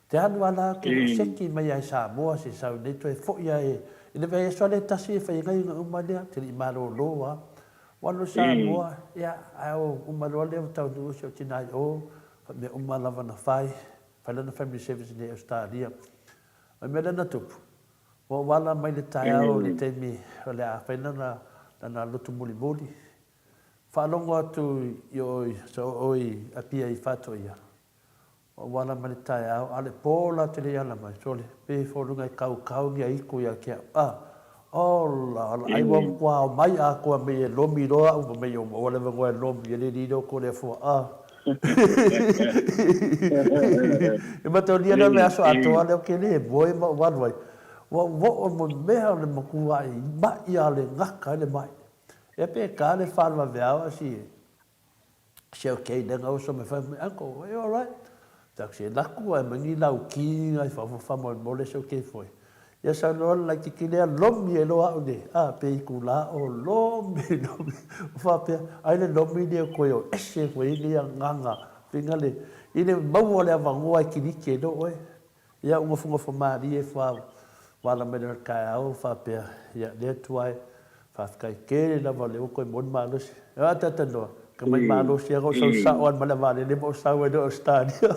te anu ala ke seki mai ai Samoa se sa ne to e fo ia e le vai so le tasi fa ngai uma le te malo lo wa walo Samoa ia au uma lo le tau du so tina o me uma lava na fai fa le family service ne Australia me na tupu o wala mai le taia o le temi o le a whaina na lutu muli whalongo atu I oi so oi a pia I whato ia o wala mai le taia o ale pōla te le ala mai so le pe whorunga I kau ngia iku ia kia ola ai wam kua o mai a kua me e lomi roa o me o wale wangoe lomi e le rido ko le fua e matau lia na me aso atoa leo ke le boe ma wanwai wa mo mea le makua I mai a le ngaka le mai e pe ka le whanwa veawa si o kei nenga o so me whai me anko all right taksi laku ai mangi lau ki ai fa mo le so ke foi ia sa no la ki ki le lomi e lo au de pe ku la o lomi fa pe ai le lomi de ko yo ese foi le nganga pinga le ine mau le avango ai ki ni ke do oi ia unga funga ma di e fa wala me le ka au fa pe ia le tuai fa kai ke la vale ko mon malos ia tata no kamai malos ia ko sa on mala vale le mo sa we do stadio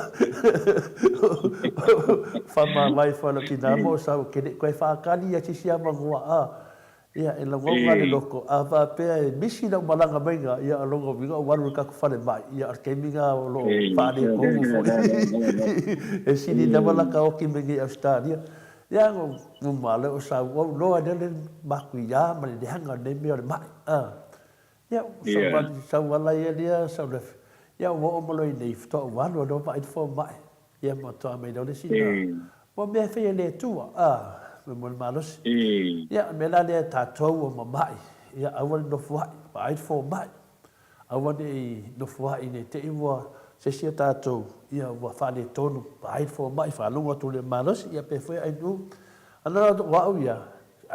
fa mai fa lo ki na mo sa ke ko fa kali ia si sia mangua ia e la ngonga le loko a va pe misi na malanga menga ia longo vinga waru ka fa le mai ia ke minga lo fa le ko fo e si ni da mala ka o ki mengi stadio ia ngo mala o sa lo le maku ia ma le hanga ne me le mai ia sa wala ia dia sa le ia wo mo lo nei fto walo do vai fo mai ia mo to me do le sina mo me fe le tua mo malos ia me la le tatou o mai ia awal no vai fo mai awal no vai ne te iwa se sia tatou ia wa fa le tonu vai fo mai fa lunga tu le malos ia pe foi ai nu ana wa ia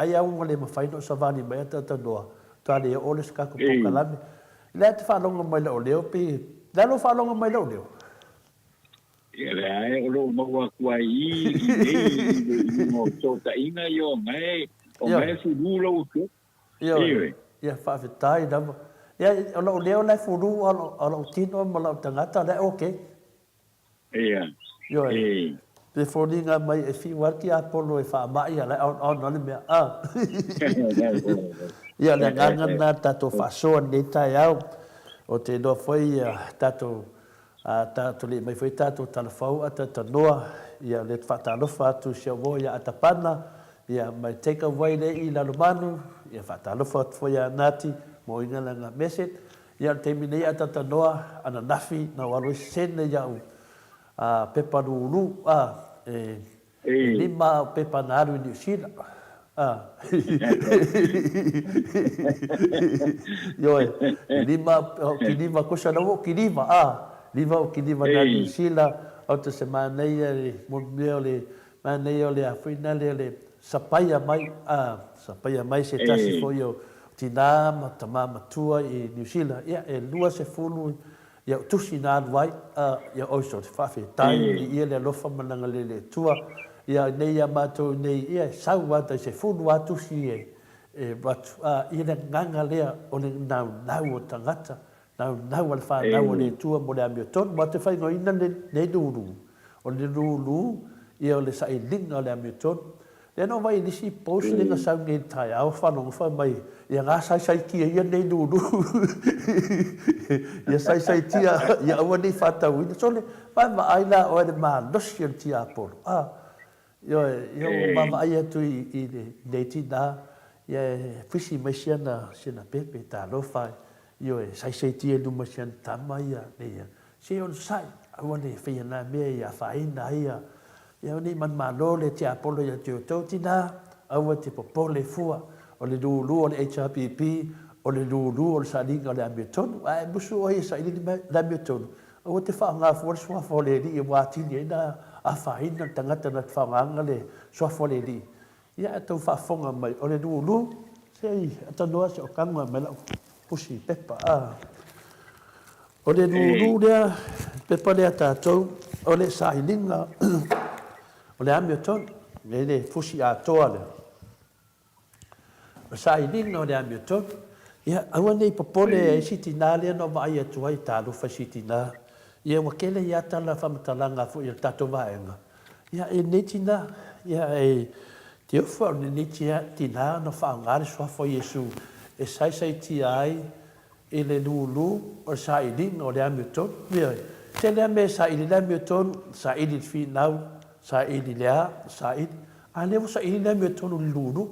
ai au le ma fai no savani mai tata doa ta le o le ska ko kalame le te fa longa mai lo leo pe la lo fa longa mai lo leo ia le ai o lo mo wa kuai i mo to ta ina yo mai o mai fu du lo ku ia fa fitai da ia o lo leo le fu du o lo tino mo lo tangata le okay ia yo pe forninga mai e fi warki apolo e fa mai ala on no me ia le nganga na tato fa so ne tai au o te do foi tato tato le mai foi tato talafau ata noa ia le fa talo fa tu se vo ia atapana ia mai take away le i la lumanu ia fa talo fa foi nati mo inga nga message ia te mine ata noa ana nafi na walo sene ia pepa nulu lima pepa naru ni sila yo lima kilima kosa no kilima lima kilima na ni sila o te semana ia mo le mana ia le afina le sapaya mai se tasi fo yo tina mama tua i New Zealand ia e lua se fulu ia tusi na vai ia oso fa fe tai ia le lofa mananga le tua ia nei ia mato nei ia saua ta se fulu atu si but ia le nganga le o le nau o tangata nau al fa nau le tua mo le amioton ma te fai no ina nei dulu o le dulu ia le sai linga le amioton le no vai disi post le nga sa ngai tai au fa no fa mai ia nga sai ki ia nei dulu ia sai tia ia o ni fata wi so le pa ma ai la o le ma dosia tia por yo ma ai tu i de tina ia fisi mai sina pepe ta lo fa yo sai tia lu ma sian tama ia ia se on sai o ni fe na me ia fa ina ia ni man ma lo le tia por le to tina o te po le fua o le dulu o le HRPP o le dulu o le salinga le ambiton ai busu o ia sai le ambiton o te fa nga for so fo le di wa ti ni na a fa ina tangata na fa nga le so fo le di ia to fa fonga mai o le dulu sei ata no se o kanga me la pusi pepa o le dulu le pepa le ata to o le salinga o le ambiton le pusi a to le sai dingo le ambiton ia awane popole sitina le no vai atu ai talu fasitina ia wakele ia tala famtalanga fu ia tato vaenga ia e netina ia e te ofa ne netia tina no fa ngare so fo Yesu e sai ti ai e le lulu o sai dingo le ambiton ia te le me sai le ambiton sai di fi nau sai di le sai ale sai le ambiton lulu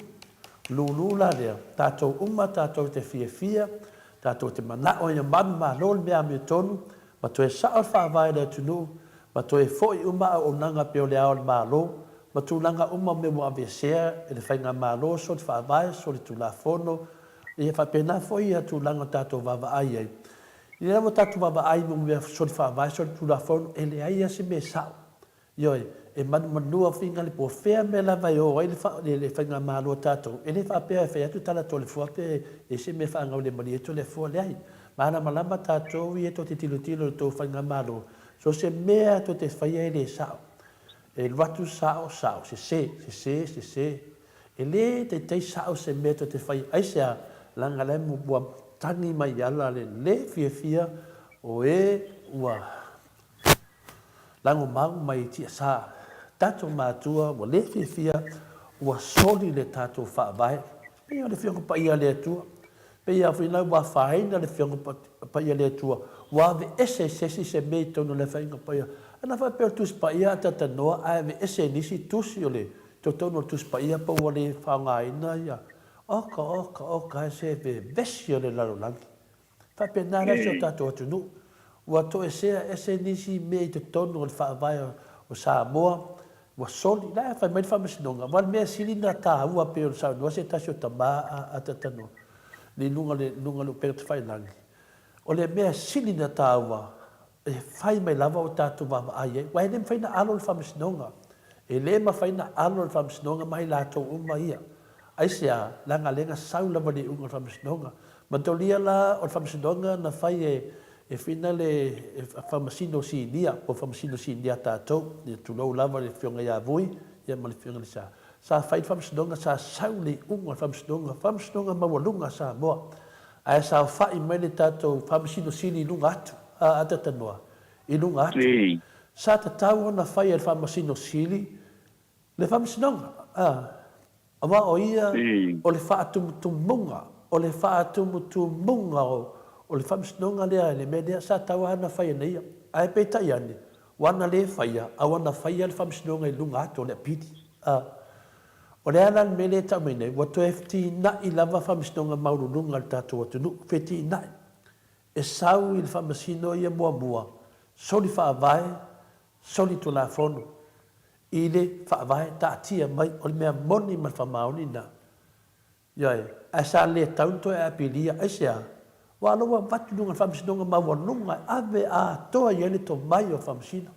lulu la le tatou uma tatou te fia tatou te mana o ia mamma lol me amiton ma to e sa fa vai le tunu ma to e foi uma o nanga pe o le ao malo ma tu langa uma me mo avesea e le fainga malo so fa vai so le tu la fono e fa pena foi ia tu langa tatou va vai ai Ia mo tatu mavaai mo mea soli faavai soli tulafonu e leai ase me sao. Ioe, e manua finga le pofea me lava e o ai le whainga mālua tātou. E le whapea e whai atu tala tole fua pe e se me whaangau le mani e to le fua le ai. Mana malama tātou i e to te tilo le tō whainga mālua. So se mea to te whaia e le sao. E watu sao, se. E le te tei sao se mea to te whaia. Aisea, langa le mu bua tangi mai ala le fia o e ua lango mau mai tia sa tato matua o le fia ua soli le tato whaavai pe o le fionga pa ia le atua pe ia whina ua whaina le fionga pa ia le atua ua ve ese sesi se mei tono le whainga pa ia ana wha peo tus pa ia tata noa a ve ese nisi tusi o le tono tus pa ia pa ua le whaungaina ia Oka se ve vesio le larolangi. Fa penara so tato atunu. Ua to ese nisi me te tono le whaavai o Samoa. Ua soli. Lai fa mai whamasinonga. Wal mea sili na tā ua pe o Samoa. Ua se tasio tama a tatano. Ni lunga le peo te whainangi. O le mea sili na tā ua. E whai mai lava o tato wama aie. Wa ele mwhaina alo le whamasinonga. E le ma whaina alo le whamasinonga mai lato uma ia. Aisea, langa lenga saula wani unga whamasinonga. Matolia la o whamasinonga na whai e whina le whamasino si nia, o whamasino si nia tātou, ni tunou lava le whionga ia vui, ia ma le whionga le sa. Sa whai whamasinonga sa sauli unga whamasinonga mawalunga sa moa. Ai sa whai mai le tātou whamasino si ni lunga atu, a tatanoa, i lunga atu. Sa tatau na whai e whamasino sili, le whamasinonga, Awa o ia o le whaatumutumunga, o le whaatumutumunga o le whamsinonga lea le mea sa tawa ana whaia neia. Ai pei ane, wana le whaia, a wana whaia le whamsinonga i lunga ato le piti. O le ana me le tau mene, wato efti na i lava whamsinonga maurulunga le tātou atunu, feti na. E sau i le whamasino ia mua, soli whaavai, soli to la fono. I le whaavai ta atia mai o le mea moni ma whamaoni na. Ioi, a sa le taunto e apilia, aisea, wa aloa watununga whamsinonga mawanunga, ave a toa iele to mai o whamsino.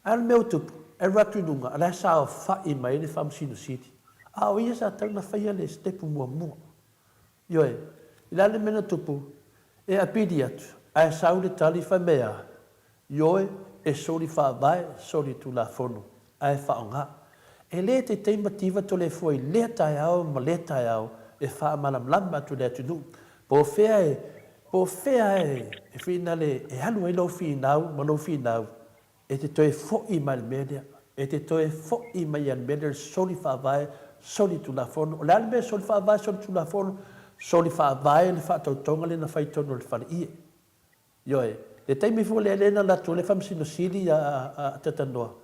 A le meo tupu, e ratununga, a le sa o whai mai le whamsino siti. A o ia sa tauna whaia le stepu mua. Ioi, ila le mena tupu, e apili atu, a sa ule tali whamea, ioi, e soli whaavai, soli tu la fono. Ai whaonga. E le te teimativa to le foi le tai au, ma le tai au, e wha malamlama tu le atunu. Po fea e whina le, e hanu e lo whinau, ma lo whinau, e te toe fo'i mai le mea, e te toe fo'i mai al mea, soli whaavai, soli tu la fono. O le alme soli whaavai, soli tu la fono, soli whaavai, le whaatautonga le na whaitono le whare ie. Ioe, le teimi fu le elena la tu le whamsino sili a tatanoa.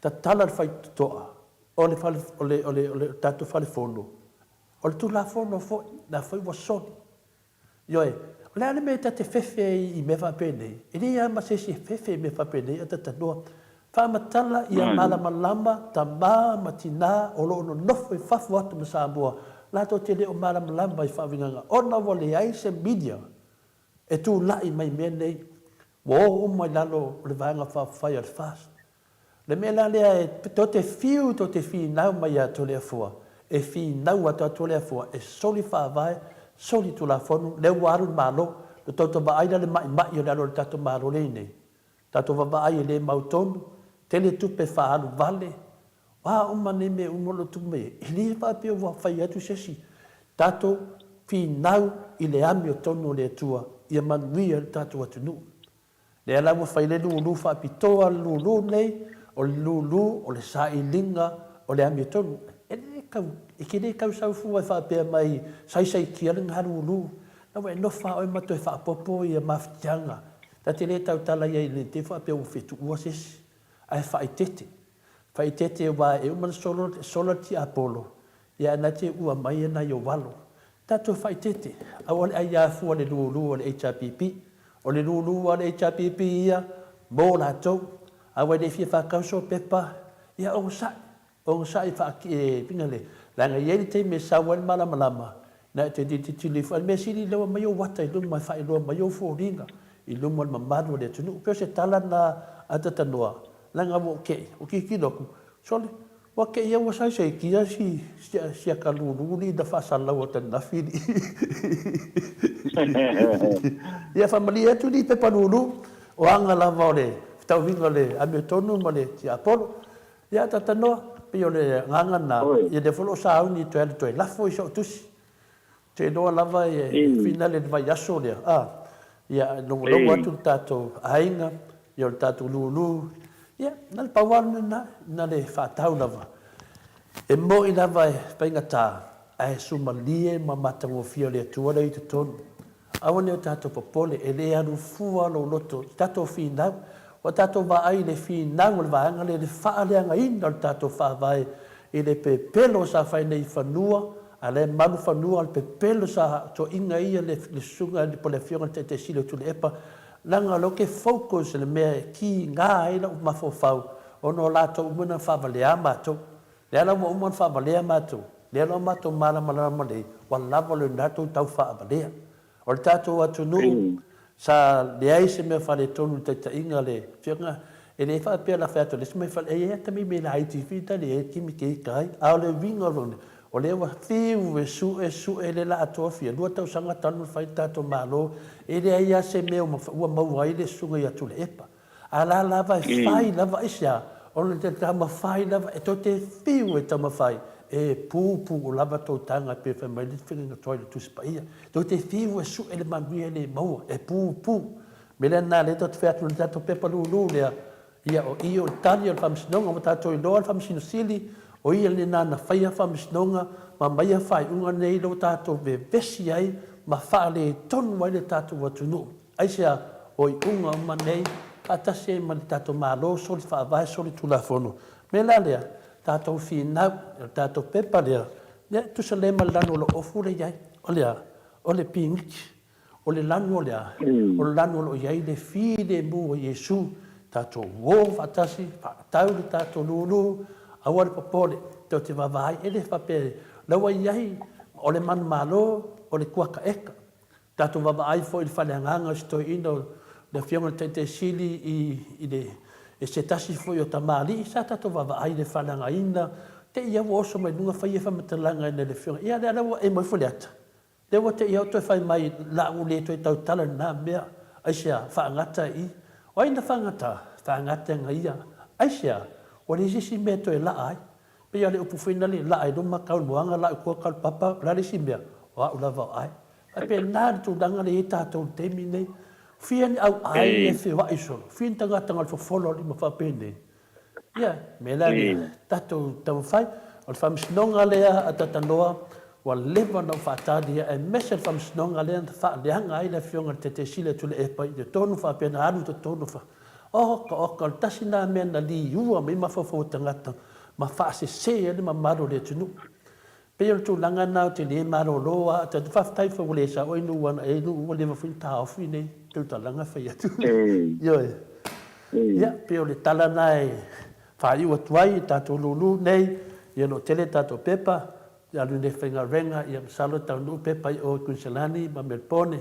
Ta tala fai toa o le tatu fale fono o le tu la fono fo na foi wa soni yoe le ale me te fefe I me fa pene e ni ama se fefe me fa pene ata tanoa fa matala ia malama tama matina o lo no foi fa foto me Samoa la to te le o malama I fa vinga ona vole ai se media e tu la I mai mene wo mai lalo le vanga fa fire fast Le mea lea e to te whiu mai a tole afua. E whiu a tole afua. E soli whaavai, soli tu la whonu. Le waru malo. Le tauta waaina le mai o le alo le tato malo le nei. Tato waai le mautonu. Tele tupe whaalu vale. Wa umane me umolo tu me. E li whapea wa whai atu sesi. Tato whiu I le ami o tonu le atua. Ia manuia le tato atunu. Le ala wa whai le lulu whapitoa lulu nei. O le lulu, o le sailinga, o le amitonu. E kene kau sau fua e whapea mai sai kia ringa lulu. Na wai no wha oi mato e whapopo I a mawhitianga. Ta te le tau tala ia I le te whapea o whetu ua sesi. Ai whaitete. Whaitete wa e umana sola ti apolo. Ia ana te ua mai ana I o walo. Tato whaitete. A ole ai a fua le lulu o le HRPP. O le lulu o le HRPP ia. Mō la tau. Awa de fia whakauso pepa, ia o sa I whaki pinga le. Langa ieri te me sawan malama. Na te tilifu, al me siri lewa mai o wata I lunga mai whai loa mai o fōringa. I lumo le mamadu le tunu. Peo se tala na atatanoa. Langa mo ke. O ki kiloku. Sole. Wa ke ia wasai se kia si a kalururi da whasalau o tana whiri. Ia whamali atu ni pe panuru. O anga lava o le. Tau vinga le ame tonu ma le ti Apollo. Ia tatanoa. Pio le nganga na. Ia de folo sa au ni toele toe. Lafo i so tusi. Te noa lava e fina le vai aso lea. Ia longo atu tātou ainga. Ia le tātou lulu. Ia, na le pawana na le whātau lava. E mo i lava e painga tā. Ai sumalie ma matangofia le atua i te tonu. Awane o tātou popole e le anu fua lo loto. Tātou whinau. O tātou vai le whinau le vaanga le whaaleanga ina le tātou whaavai. E le pepelo sa whai nei whanua. A le manu whanua le pepelo sa to inga ia le sunga le pole fionga te silo tu le epa. Langa lo ke focus le mea ki ngā ila o mafofau. O no lato umuna whavalea mātou. Le ala mo umuna whavalea mātou. Le ala mātou malama le. Wa lava le nato tau whavalea. O le tātou atu nuu. Sa le aise mea whale tonu te inga le fionga. E le whapea la whato le smai whale. E tami me la ITV ta le e kimi ke kai. Ao le winga rone. O le wa fiu e su e le la atoa fia. Lua tau sanga tanu whai tātou malo. E le aia se mea ua mauai le sunga i atu le epa. A la lava e whai lava isia. O le te tama whai lava e to te fiu e tama whai. E pūpū o lava tau tanga pe whai mai le whinga toi le tusipa ia. To te fiu e su e le manuia le maua. E pūpū. Me le nā le tot wheatu le tātou pepa lulu lea. Ia o i o tali o le whamsinonga o tātou i loa le whamsino sili. O ia le nana whaia whamisnonga, ma maia whai unga nei lo tātou ve vesi ai, ma whaale tonu ai le tātou watunu. Aisea, o i unga ma nei, atase ma le tātou mālo, soli whaavai, soli tulafono. Me la lea, tātou whinau, tātou pepa lea, lea tusa lema lano lo ofu le iai, o lea, o le pingiki, o le lano lea, o le lano lo iai le fi le mu o Yesu, tātou wō whatasi, whaatau le tātou lulu, awa le popole, teo te wawai, e le whape, laua iai, o le manu malo, o le kuaka eka. Tātou wawai fo i le whaleanganga, sto ino, le whionga te sili i le, e se tasi fo i o tamari, sa tātou wawai le whaleanga ina, te ia oso mai nunga whai e whamatalanga ina le whionga. Ia le alawa e mai fuleata. Lewa te ia o toi whai mai la u le toi tau tala nā mea, aisea, whaangata i. O aina whaangata nga ia, aisea, o le sisi mea toi laai, pe ia le upu whina le laai, luma kaun moanga, laai kua kaun papa, la le si mea, o au lava ai. Ai pe nāri tu danga le e tātou temi nei, whia ni au ai e whiwa isolo, whia ni tangata ngal fofolo li ma whape nei. Ia, me la ni tātou tamawhai, o le whamsinonga lea a tatanoa, wa lewa na whaatadi e mesa le whamsinonga lea na whaaleanga ai le whionga te sile tu le epa, i te tonu whape na aru te tonu wha. Oka, le tasi nā mea na li iua me ma whawhau tangata, ma whaase se ele ma maro le tunu. Pea tu langa nao te le maro loa, te whaftai whawale sa o inu wana e inu ua lewa whina tā ofi nei, tau ta langa whai atu. Ioe. Ia, pea le tala nai, whai ua tuai, tātou lulu nei, ia no tele tātou pepa, ia lu ne whenga renga, ia msalo tau nu pepa i o Kunselani, ma Melpone,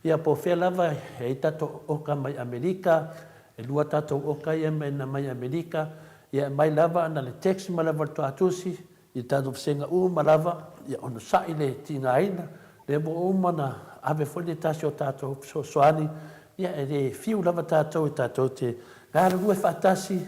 ia po whea lava, hei tātou oka mai Amerika, e lua tātou oka ia mai na mai Amerika, ia mai lava na le teksi ma lava to atusi, i tātou whenga ma lava, ia ono sai le tina aina, le mo na ave fwene tasi o tātou soani, ia e le fiu lava tātou i tātou te ngāra rua whaatasi,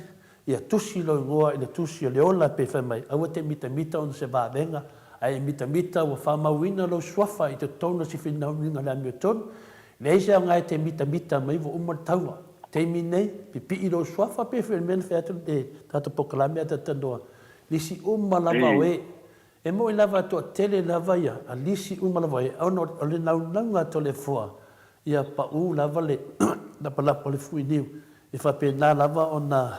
ia tusi lo ngoa i le tusi o le ola pe whamai, aua te mita ono se vāvenga, ai mita o whamauina lo swafa i te tona si whinaunga le amio tonu, le eisa ngai te mita mai vo umar taua, te minei, pipi i lo swafa pe whenmena wheatu e tātou pokalame ata tanoa, lisi lava oe, e mo i lava toa tele lava ia, a lisi lava oe, ono o le naunanga to le fua, ia pa lava le, na palapa le fui niu, e whapena lava o na,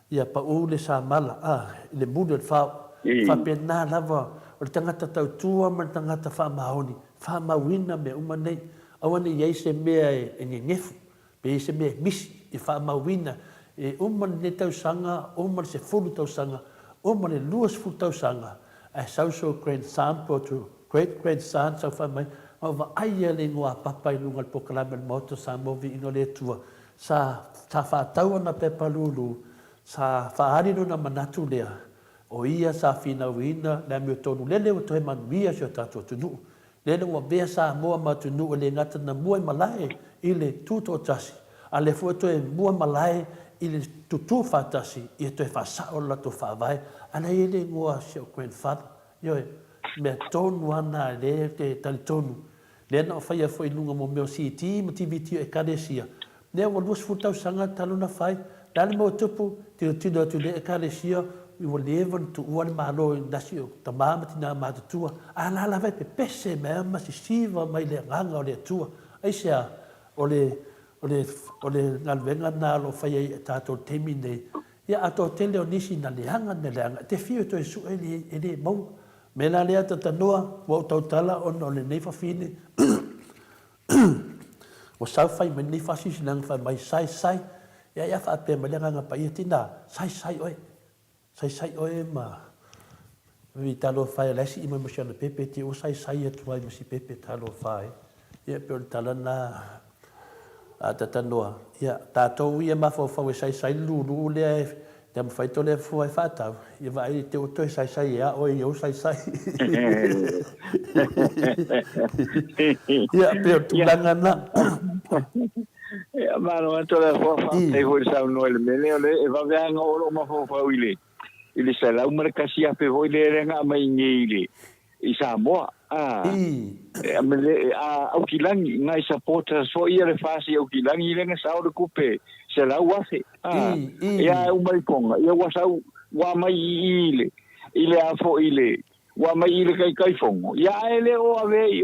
ia pa le sa mala, le mudu le whao, whapena lava, o le tangata tautua ma le tangata whamahoni, whamawina me umanei, awane iei se mea e ngefu, pe se mea misi, e whamawina, e umane tausanga, umane se fulu tausanga, umane luas fulu tausanga, a social grandson, to great grandson, sa whamai, o va ai le ngoa papa i lunga po kalame moto sa movi ino le tua sa fa tau na pepa lulu sa fa ari no na manatu lea o ia sa fina wina na mi tonu lele o toe manuia sio tatu tunu lele wa bea sa moa matunu o le ngata na mua malae ile tuto tasi a le fu toe mua malae ile tutu fatasi i toe fa sa o la to fa vai ana ile ngoa sio kwen fa yo me tonu ana le te tal tonu le na fa ia foi lunga mo meu city mo tvt e kadesia ne wa lus futau sanga taluna fai dal mo tupu te tino tu le kadesia we will live to one malo dasio tamama tina matutua ala la vai pe pese me ma si siva mai le nganga o le tua ai sia o le ngalvenga na lo fai e tato temi nei ia ato tele o nisi na le hanga ne le hanga te fio to su ele mo me la le ata tanoa wa tautala on o le nei fa fine o sa fai me nei fa si nang fa mai sai ia fa pe me le nganga pa tina sai oi sai oe ma vi talo fai lesi i mo siana pepe ti o sai e tu ai si pepe talo fai ia pe tala na ata noa ia tatou ia ma fo sai lulu le te fai to le fo fa ta ia vai te o to sai ia o ia sai ia pe tu langa na ia ma no to le fo fa te ho sa no le mele e va venga o ma fo fa ile ile sa la umar kasi ape voi le renga mai ngile i Samoa amele au kilangi ngai supporters so ia le fasi au kilangi le nga sa o kupe se la wase ia umai konga ia wasau wa mai ile afo ile wa mai ile kai fongo ia ele o ave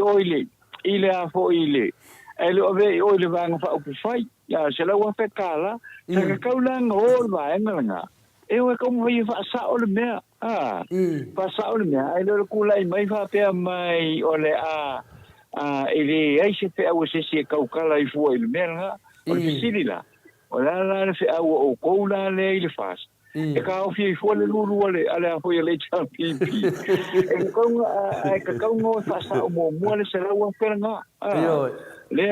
ile afo ile ele ave o ile vanga fa ku fai ia se la wa pe kala se ka kaulanga o va nga eu como vai fa o le mea fa o le mea ai le kula mai fa pe mai ole ele ai se pe o se kaukala i fu le mea o le silila o la se o koula le ile fas e ka o fi fu le lulu ole ale a foi le champipi e con ai ka no fa o mo le se la o pe nga le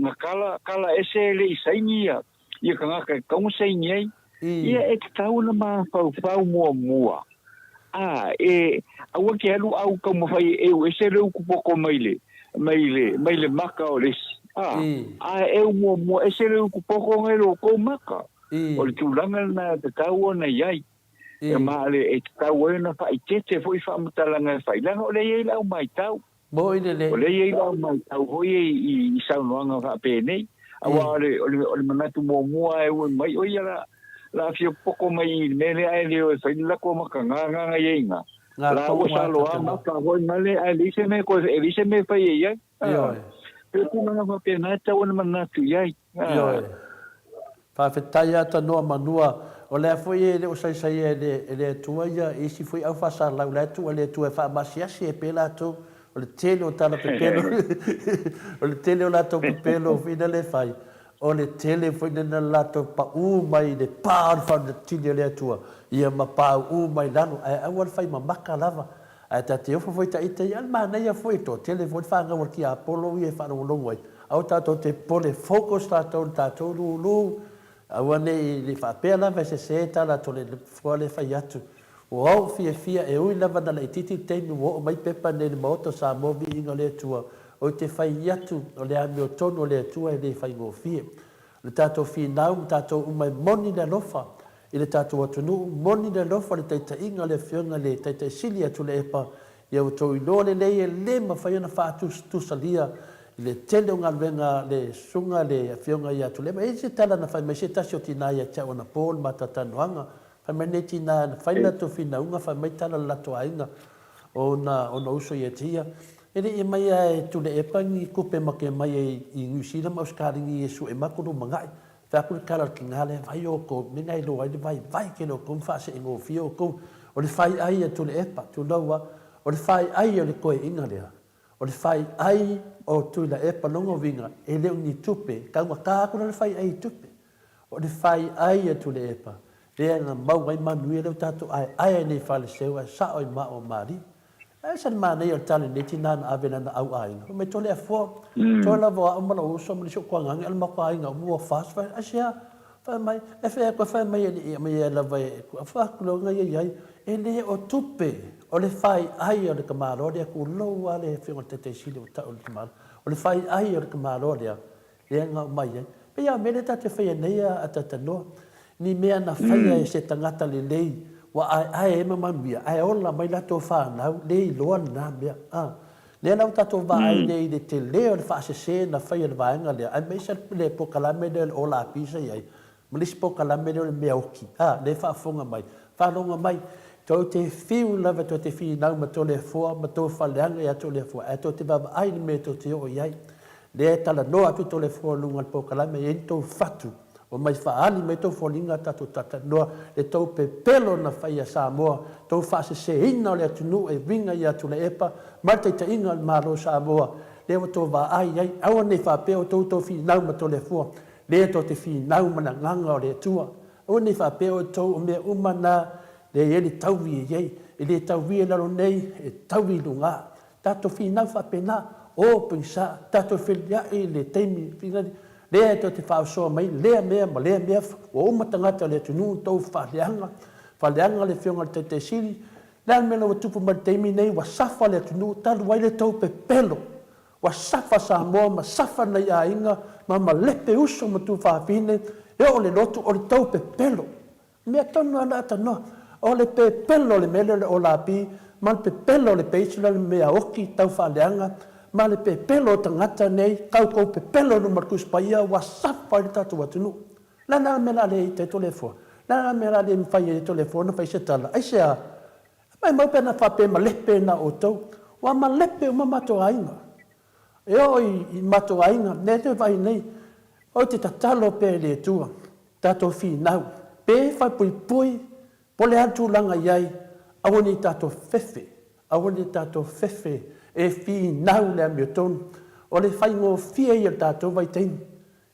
na kala ese le isainia ia kanga ka kong sei nei ia e tau na ma pau mua awa ke alu au ka mo fai e o ese le ku poko maile maka o les e mo ese le ku poko ngai lo ko maka o le tulanga na te tau na iai e ma le e tau na fai tete foi fa mtalanga fai la o le ia la mai tau mo ile o le ia la mai tau foi i sa no nga fa pe nei awa ole manatu mo e mai o ia la fio poko mai mele ai le o sai la ko makanga nga yenga la o sa lo ama ka ho male ali se me fa ia pe tu na fa pe na ta ona manatu ia fa fetaya ta no manua o le foi o sai ele tua ia e si foi au fa sa la tu ele tu fa masia se pela tu o le tele o tala pepelo o le tele o lato pepelo fina le fai o le tele foi na lato pa mai de pa fa de tele le tua ia ma pa mai lano a wal fai ma maka lava a ta te foi ta ite al ma na ia foi to tele foi fa nga wal ki apolo ia fa no longo au ta to te pole focus ta to lu a wane le fa pela va se ta la to le fole fai atu o au fia e ui lava na le titi teinu o mai pepa ne moto sa movi inga le tua o te fai atu o le ami o tono le tua e le fai ngō fia le tato fi nau tato umai moni le lofa i le tato atunu moni le lofa le taita inga le fionga le taita sili atu le epa ia o tau ilo le le ma fai ana fa tu salia i le tele o ngalwenga le sunga le fionga ia tu le ma e se tala na fai mai se tasi o tina ia tia ona pol ma tatanoanga fa meneti na faina to fina unga fa mai tala la to ainga ona uso ye tia ele e mai e tu le epangi kupe make mai i ngusila ma uskari ni yesu e makuru mangai fa ku kala kingale vai o ko mingai lo vai ke no kum fa se ngo fio ko o le fai ai tu le epa tu lawa o le fai ai o le koe inga lea o le fai ai o tu le epa longo vinga e le ni tupe ka ku le fai ai tupe o le fai ai tu le epa le nga mau mai manu ele tato ai nei fale seu sa o ma o mari Sa mana ia tali ni tina na avena na au ai. Me tole fo. Tola vo amala uso mo so kwanga ngal makai nga mo fast fa asia. Fa mai e fa mai mai la vai fa kulo nga ia ele o tupe o le fai ai o le kamaro le ku lo ale fi o te sili o ta o le kamaro. O le fai ai o le kamaro le nga mai. Pe ia me le ta te fai nei a ta no. Ni mea na fai se tangata le lei. Wa ai mama mia ai ola mai la to fa na le lo na mia le na ta to va ai de te le fa se na fa ia va nga le ai me se le po kala me de ola pisa ai me le po kala me de me oki le fa fonga mai fa longa mai to te fiu lava to te fi na ma to le fo ma to fa le nga ya to le fo to te va ai me to te o ai le tala no atu to le fo lunga po kala me ento fatu o mai faali mai tau folinga tatu tata noa le tau pe pelo na whaia Samoa tau whaase se ina o le atunu e winga i atu le epa mai te inga maro Samoa le wa tau wa ai ai awa nei whapeo tau fi nau ma to le fua le tau te fi nau mana nganga o le atua awa nei whapeo tau o mea umana le ele tau vi e le tau vi e laro nei e tau vi lunga tato fi nau whapena o pingsa tato whilia e le teimi finari le to te fa so mai le mea o matangata le tunu to fa leanga le fionga te sili le me no tupu ma te mi nei wa safa le tunu tal wai le to pe pelo wa safa Samoa ma safa na ia inga ma lepe uso ma tu fa fine e o le lotu o le to pe pelo me tonu ana tano o le pe pelo le mele o la pi ma pe pelo le pe le mea oki tau fa leanga ma le pe pelo tangata nei kau pe pelo no markus paia wa sapa le tatu atunu la na me la le te telefo la me la le mfai e telefone fai se tala ai se mai mau pena fa pe ma lepe na oto wa ma lepe ma mato ainga e o i mato ainga ne te vai nei o te tatalo pe le tua tato fi nau pe fa pui po le atu langa iai awoni tato fefe e fi nau le amiotonu o le fai ngō fia i a tātou vai teimi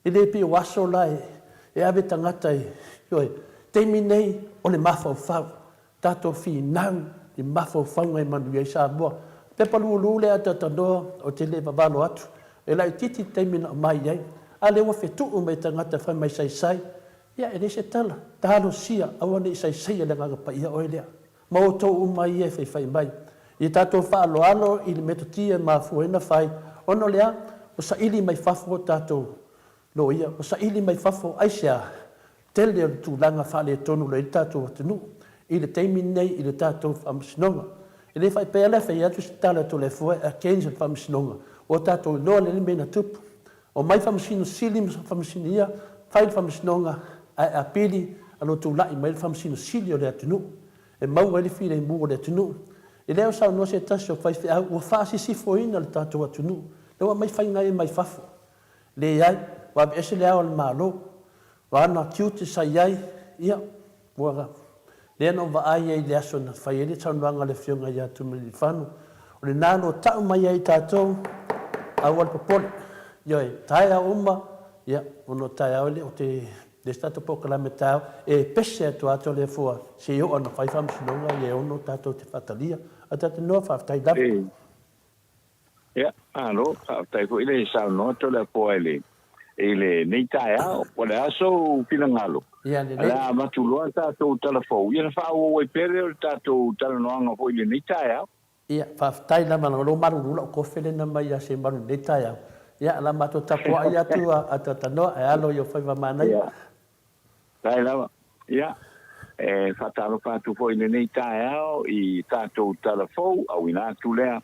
i le pi o aso lai e ave tangata teimi nei o le mafau fau tātou fi nau i mafau fau ngai manu i Samoa pe palu le ata tanoa o te le vavalo atu e lai titi teimi na mai ai a le ua fetuu mai tangata fai mai sai ia e le se tala talo sia awane i sai le nganga pa ia o lea ma o tau umai e fai mai i tātou whaaloalo i le metotia ma fuena whai ono lea o sa ili mai fafo tātou lo ia o sa ili mai fafo aisea tele o tūlanga whale tonu lo i tātou atunu i le teimi nei i le tātou whamasinonga i le whai pēle whai atu si tala to le fua a kenza whamasinonga o tātou noa le mena tupu o mai whamasino sili whamasino ia whai whamasinonga a pili alo tūlai mai whamasino sili o le atunu e mau ele while i mua o le atunu e leo sa no se tasio fai fe au fa si foina le tato atunu le wa mai fai ngai mai fafo le ai wa be se le au malo wa na cute sai ai ia wa le no va ai ai le aso na fai ele tau nga le fionga ia tu me fanu o le nano tau mai ai tato au al popol yo tai a uma ia ono tai au le o te le stato poco la metà e pesse tu ato le fua se io ono fai fam sinonga e ono tato te fatalia atate no fa tai da ya alo tai ko ile sa no to le po ele nei tai a o le aso pinangalo la ma tu lo tato telefo ia fa o e pere tato talo no anga ko ile nei tai a ia fa tai la mano lo maru lo ko fele na mai se maru nei tai a ia la ma to tapo ia tu atata no e alo yo fai va mana tai lava ia fatalo fatu foi nei tae i tatou telefo au ina tu lea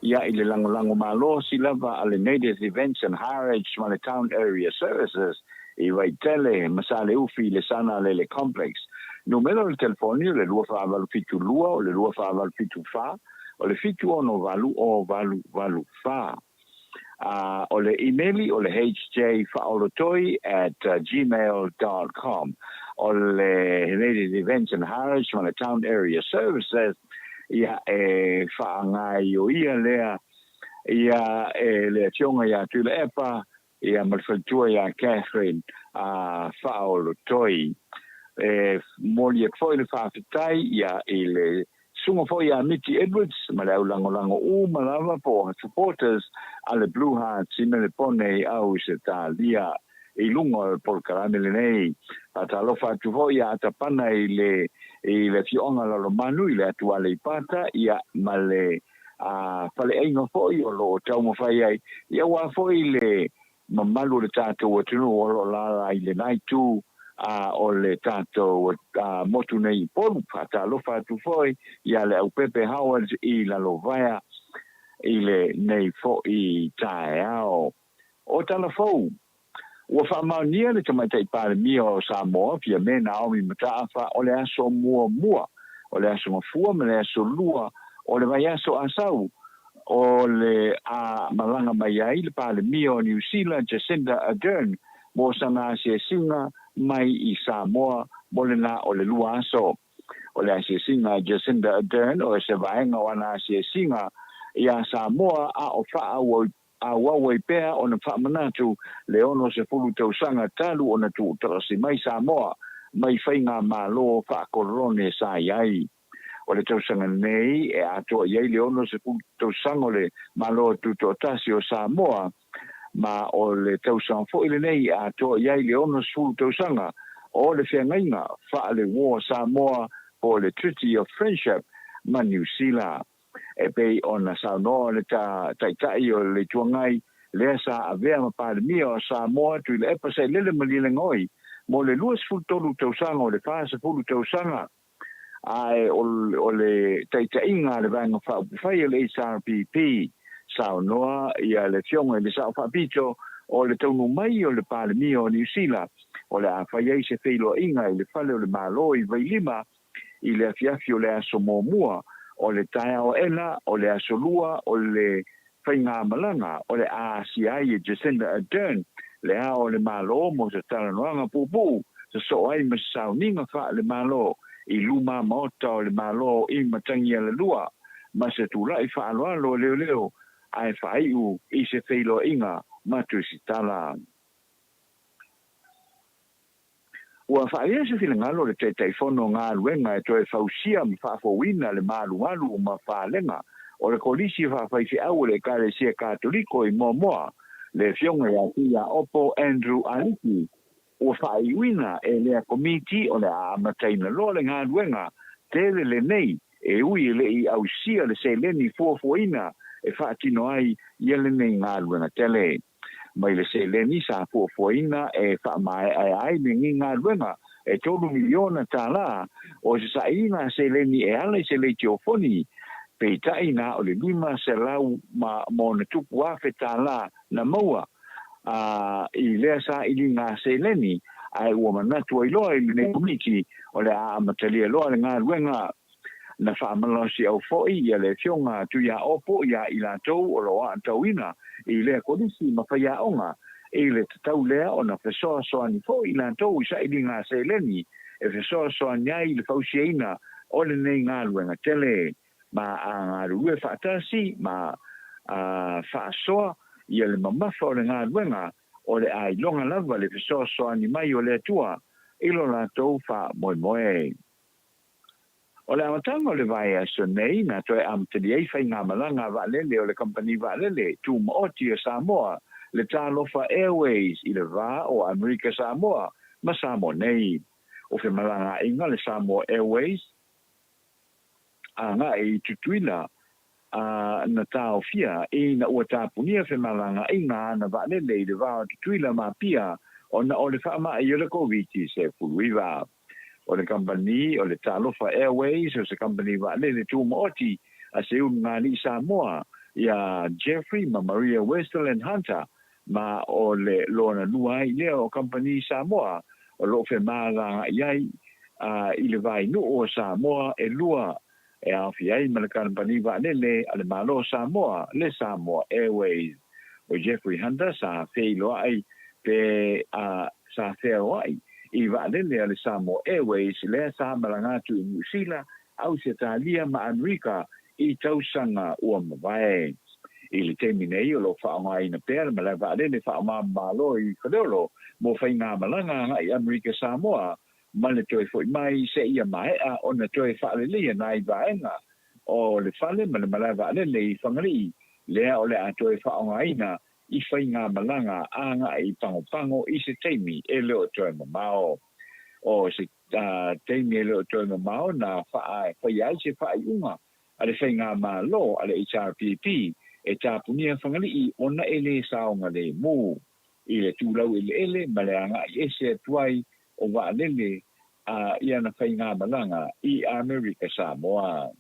ia i le lango malo si lava ale Native Events and Heritage Male Town Area Services i vai tele masale ufi le sana le complex numero il telefonio le lua fa valu fitu lua o le lua fa valu fitu fa o le fitu ono valu fa o le emaili o le hjfaolotoi@gmail.com o le Native Events and Heritage Male Town Area Services ia whaangai o ia lea ia lea tionga ia tula epa ia malwhaltua ia Catherine whaolotoi moli e kfoile whawhitai ia i le sunga fo ia Mitty Edwards ma le lango ma lava po supporters ale Blue Hearts i le pone au se talia i lungo por karame le nei ata lo fa tu fo ia ata pana i le fionga lo manu i le atua le pata ia ma le fale ainga fo i o lo tau mo fai ai ia wa fo i le mamalu le tato o tunu o lo la i le nai tu o le tato motu nei polu ata lo fa tu foi ia le au Pepe Howard i la lovaya i le nei fo i tae ao o tala fou ua whaamaunia le tamaitai pare mia o Samoa pia me Naomi Mataafa o le aso mua o le aso mafua me le aso lua o le vai aso asau o le malanga mai ai le pale mia o New Zealand Jacinda Ardern mo sana se singa mai i Samoa mo le na o le lua aso o le se singa Jacinda Ardern o se vaenga wana se singa ia Samoa o faa a wawe pea o na whaamanatu le ono se fulu tausanga talu o na tu tarasi mai Samoa mai whainga malo whaakorone sa iai o le tausanga nei ato iai le ono se fulu tausanga le malo tu totasi o Samoa ma o le tausanga fo ile nei ato iai le ono se fulu tausanga o le whiangainga wha le war Samoa o le Treaty of Friendship ma New Zealand e pei ona saunoa le taitai o le tuangai le sa avea ma pandemia o Samoa tu le epa sai lele malile ngoi mo le luas fultolu tausanga o le fasa fulu tausanga ai o le taitainga le vanga whai le HRPP saunoa ia le fionga le sa whapito o le taunu mai o le pandemia o New Zealand o le awhai se feilo inga i le fale o le malo i vai lima i le afiafi o le aso mua o le taia o ela, o le asolua, o le whainga malanga, o le ACI Jacinda Ardern, le a o le malo mo se taranoanga pupu, se so ai ma sauninga wha le malo, i luma maota o le malo i matangi ala lua, ma se tula i wha aloalo leo, ai whaiu i se feilo inga, matu si tala. Ua whaia se whina ngalo le te teifono ngā luenga e toe whausia mi whaafowina le malu ma whalenga o le kolisi whaafaifi au le kare sia katoliko i moa le fionga ya tia opo Andrew Aliki ua whaiwina e lea komiti o le amataina lo le ngā luenga tele le nei e ui le i au sia le se leni fuafuaina e whaatino ai i le nei ngā luenga tele. Mai le se leni sa fuafuaina e whaamai ai me ngi ngā luenga e tolu miliona tāla o se saina se leni e ala se le teofoni pe taina o le lima se lau ma mo na tupu afe tāla na maua i lea sa ili ngā se leni ai ua manatu ai loa i le komiti o le amatalia loa le ngā luenga na whaamalosi au foi ia le fionga tu ia opo ia i la tau o roa tauina i lea kodisi ma whaia onga i le tatau lea o na whesoa soani foi i la tau i sa ili ngā se leni e whesoa soani ai le fausiaina o le nei ngā luenga tele ma a ngā rue whaatasi ma whaasoa ia le mamafa o le ngā luenga o le ai longa lava le whesoa soani mai o le atua ilo la tau wha moe o le amatanga o le vai aso nei, na toe amatali ei whai ngā malanga waalele o le company waalele, tu maoti o Samoa, le Talofa Airways i le wā o Amerika Samoa, ma Samoa nei. O whi malanga inga le Samoa Airways, a ngā i tutuila, na tau fia, i na ua tāpunia whi malanga inga na waalele i le wā o tutuila ma pia, o na o le whaama i o le COVID se fuluiwa. O le company, o le Talofa Airways, o se company wa le tu maoti, a se un ngani Samoa, ia Jeffrey, ma Maria Westerland Hunter, ma o le lona nuai leo o company Samoa, o lo fe mala iai, i le vai nu o Samoa e lua, e awhi ai ma le company wa le ale malo Samoa, le Samoa Airways. O Jeffrey Hunter sa feilo ai, pe sa feo ai, i waalele ale Samoa Airways lea sa malangatu i New Zealand au se talia ma Amerika i tausanga ua mawae. I le teminei o lo whaonga ina pēr ma le waalele whaonga malo i whadeolo mo whainga malanga i Amerika Samoa ma le toi foi mai se ia maea o na toi whaalelea na i vaenga o le fale ma le malava le le whangali lea o le ato e whaongaina I whainga malanga anga I pango I se teimi e leo toi mamao o se teimi e leo toi mamao na whaiai se whaiunga a le whainga malo a le HRPP e tāpunia whangali I ona ele saonga le mū I le tūlau ele ma le anga I ese tuai o wa lele ia na whainga malanga I Amerika Samoa.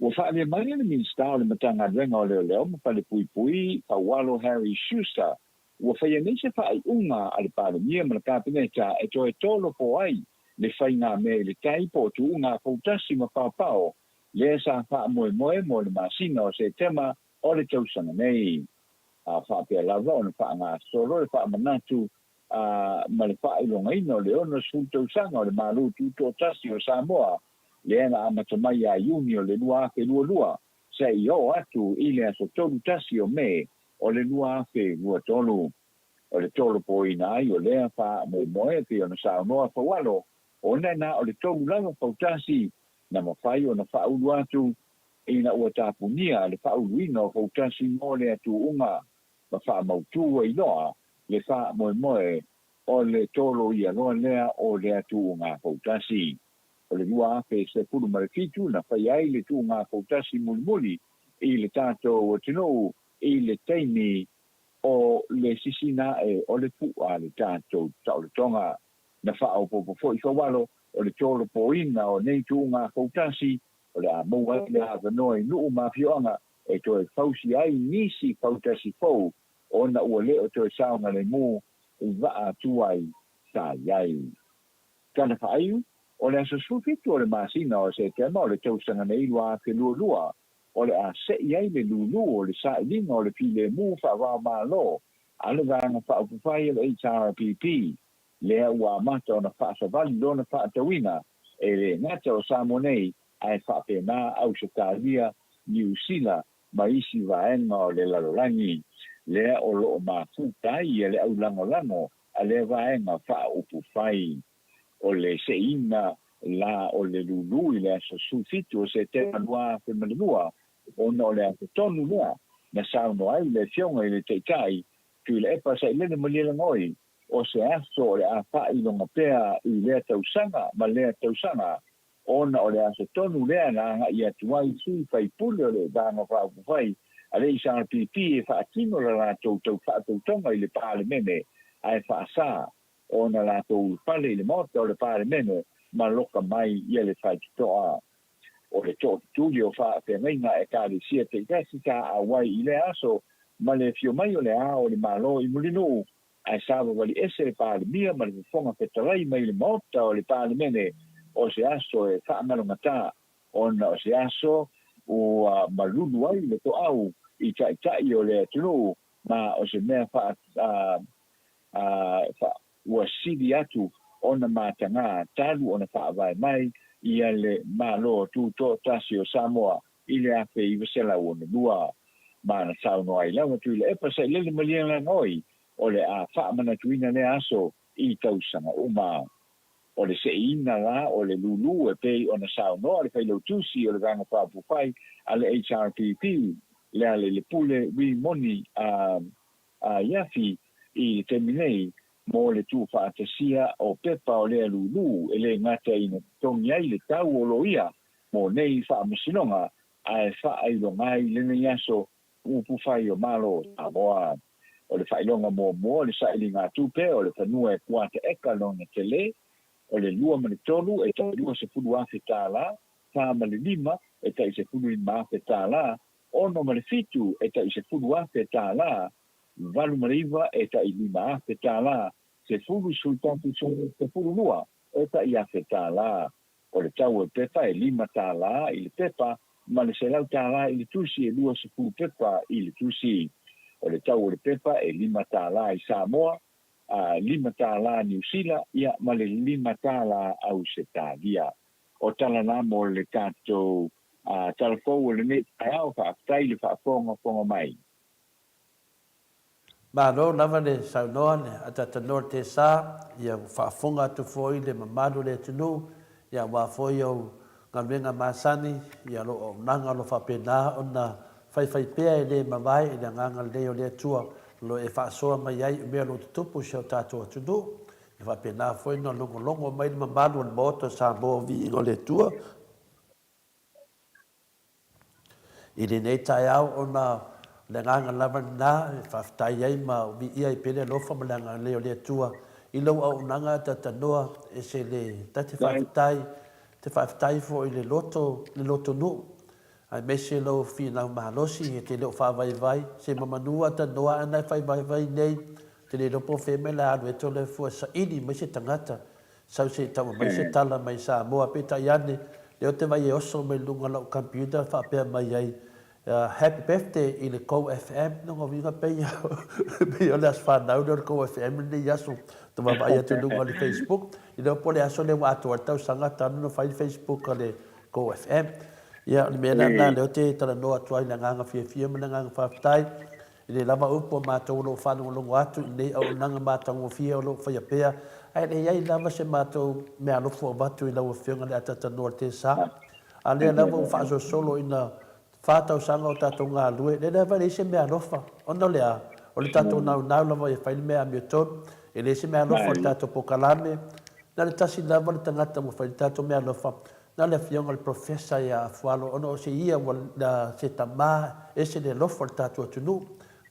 Wa whaale mai le minsta o le matanga renga o leo ma pale pui Paualo Harry Schuster wa whaia nei se whaiunga a le palemia ma le kāpineta e toi tolo po ai le whainga me le taipo tu unga pautasi ma pāpao le sa wha moe mo le masina o se tema o le tausanga nei. Whapea lava o le whaanga solo le wha manatu ma le whailonga ino le ono sultausanga o le malu tu tōtasi o Samoa le ana amatamai a iuni o le lua afe lua se I o atu I le aso tolu tasi o me o le lua afe lua tolu o le tolu po ina ai o lea wha moe pe o na Samoa Paualo o nena o le tolu lava pautasi na mawhai o na wha ulu atu ina ua tāpunia le wha ulu ino pautasi mo le atu unga ma wha mautu o inoa le wha moe o le tolu I aloa lea o le atu unga pautasi o le lua afe se pulu marifitu na whai ai le tu ngā pautasi muli I le tātou o tino I le teimi o le sisina o le pua le tātou tau le tonga na wha popo fo I whawalo o le tolo poina o nei tu ngā pautasi o le a moua le a vanoi nuu mawhioanga e toi fausi ai nisi pautasi fau o na ua leo toi saunga le mū vaa tuai sa iai. Kana whaiu o le aso sufitu o le masina o se tema o le tausanga nei lua ke lua o le a se iai le lulu o le sailinga o le pile mu whawa malo a le vanga whaupufai o le HRPP lea ua mata o na whaasavali do na whaatawina e le ngata o Samoa nei ai whaapena au se tālia New Zealand ma isi vaenga o le lalolangi lea o loo mafutai e le au lango a le vaenga whaupufai o le seina la o le lulu I le aso sufitu o se te manua te manua o na o le aso tonu lea na sauno ai le fionga I le teitai tu le epa sa ilene malila ngoi o se aso o le a wha ilonga pea I lea tausanga ma lea tausanga o na o le aso tonu lea na anga I atuai sui fai pule o le danga whaupufai a le HRPP e wha atino la rātou tau wha tautonga I le pāle mene ai wha asa o na lātou pale I le mota o le pāle mene ma loka mai I le whai toa o le tō tūri o wha whengainga e kāre sia te kasi ka a wai I le aso ma le fio mai o le a o le malo I mulinu ai sawa wali ese le pāle mia ma le whonga whetarai mai le mota o le pāle mene o se aso e wha ngalonga tā o na o se aso o malulu ai le to au I tai o le tunu ma o se mea wha ua sidi atu ona matanga talu ona whaavai mai I le malo tu to tasi o Samoa I le ape I wasela ona lua ma na sauno ai lawa tu le epa sa lele malia la ngoi o le a whaamana tuina le aso I tausanga uma o le seina la o le lulu e pei ona sauno o le whailau tusi o le ganga whaapufai a le HRPP le pule wi moni yafi I te minei mo le tu whaatasia o pepa o lea lulu e le ngata ina tongi ai le tau o loia mo nei whaamasinonga ai whaairongai lene yaso upu whai o malo Samoa o le whailonga mo le saili ngā tupe o le whanua e kuata eka longa te le o le lua mani tolu e tai lua se pulu afe tāla tā mali lima e tai se pulu lima afe tāla ono mali fitu e tai se pulu afe tāla Valu Maleifua e ta I lima afe tāla, se fulu sultantu se fulu lua, e ta I afe tāla. O le tau e pepa e lima tāla I le pepa, ma le selau tāla I le tusi e lua se fulu pepa I le tusi. O le tau e le pepa e lima tāla I Samoa, lima tāla New Zealand, ia ma le lima tāla au se tālia. O tala namo le tātou talafou le ne ai au whaaftai le whaafonga mai. Malo lava le saunoa ne atatanoa te sā ia whaafonga atu foi le mamadu le tunu ia wafoi au ngā menga māsani ia lo o nanga lo whapena o na whai pea e le mawai e nganga leo le tua lo e whaasoa mai ai mea lo tutupu se o tātua tunu e whapena foi no longo mai le mamalu o le moto Samoa vi ingo le tua i le nei tai au o na le nganga lava na e whaftai ai ma vi ia i pele lofa ma le nganga leo le tua i lau au nanga tatanoa e se le tati whaftai te whaftai fo i le loto nu ai mese lo fina mahalosi e te leo whawaiwai se mamanua tanoa ana whaiwaiwai nei te le lopo wheme la alu e tole fua sa ini mai se tangata sau se tau mai se tala mai Samoa peta iane leo te vai e oso mai lunga lau computer whapea mai ai happy birthday i le Kou FM nunga winga peia peia le as whanau le Kou FM ni yaso te wawai atu lunga le Facebook i leo pole aso le watu atau sanga tanu no whai Facebook le Kou FM ia le mea na leo te tala noa tuai le nganga fia mana nganga whaftai i le lava upo mātou lo whanau longo atu i nei au nanga mātou fia o lo whaiapea ai le iai lava se mātou mea lofu o watu i lau whionga le atata noa te sa a lea lava u whaaso solo ina whātau sanga o tātou ngā lue le lava le se mea lofa ono lea o le tātou nau lava e whaile mea mea ton e le se mea lofa o le tātou pokalame na le tasi lava le tangata mo whaile tātou mea lofa na le whionga le profesa ia fualo ono o se ia na se tamā e se le lofa le tātou atunu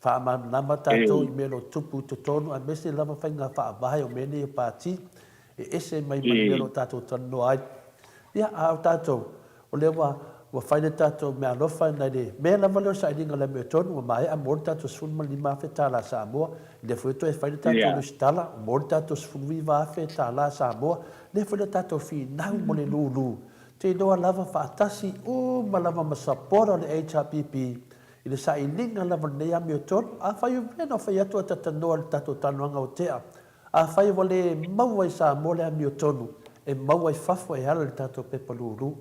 whaamanama tātou i melo tupu te tonu a mese lava whainga whaavahe o mene o pāti e ese mai melo tātou tanu ai ia au tātou o lewa wa whaine tātou mea lofa nei le mea lava leo sa ininga le mea tonu o mai a mori tātou sfunu mali mawhi tāla Samoa le fuito e whaine tātou lusitala mori tātou sfunu i wawhi tāla Samoa le fuito tātou whi nau mo le lulu te noa lava whaatasi o ma lava masapora le HRPP i le sa ininga lava nei a mea tonu a whai vena whai atu a tatanoa le tātou tanuanga o tea a whai wale maua i Samoa le a mea tonu e maua i whafo e ala le tātou pepa lulu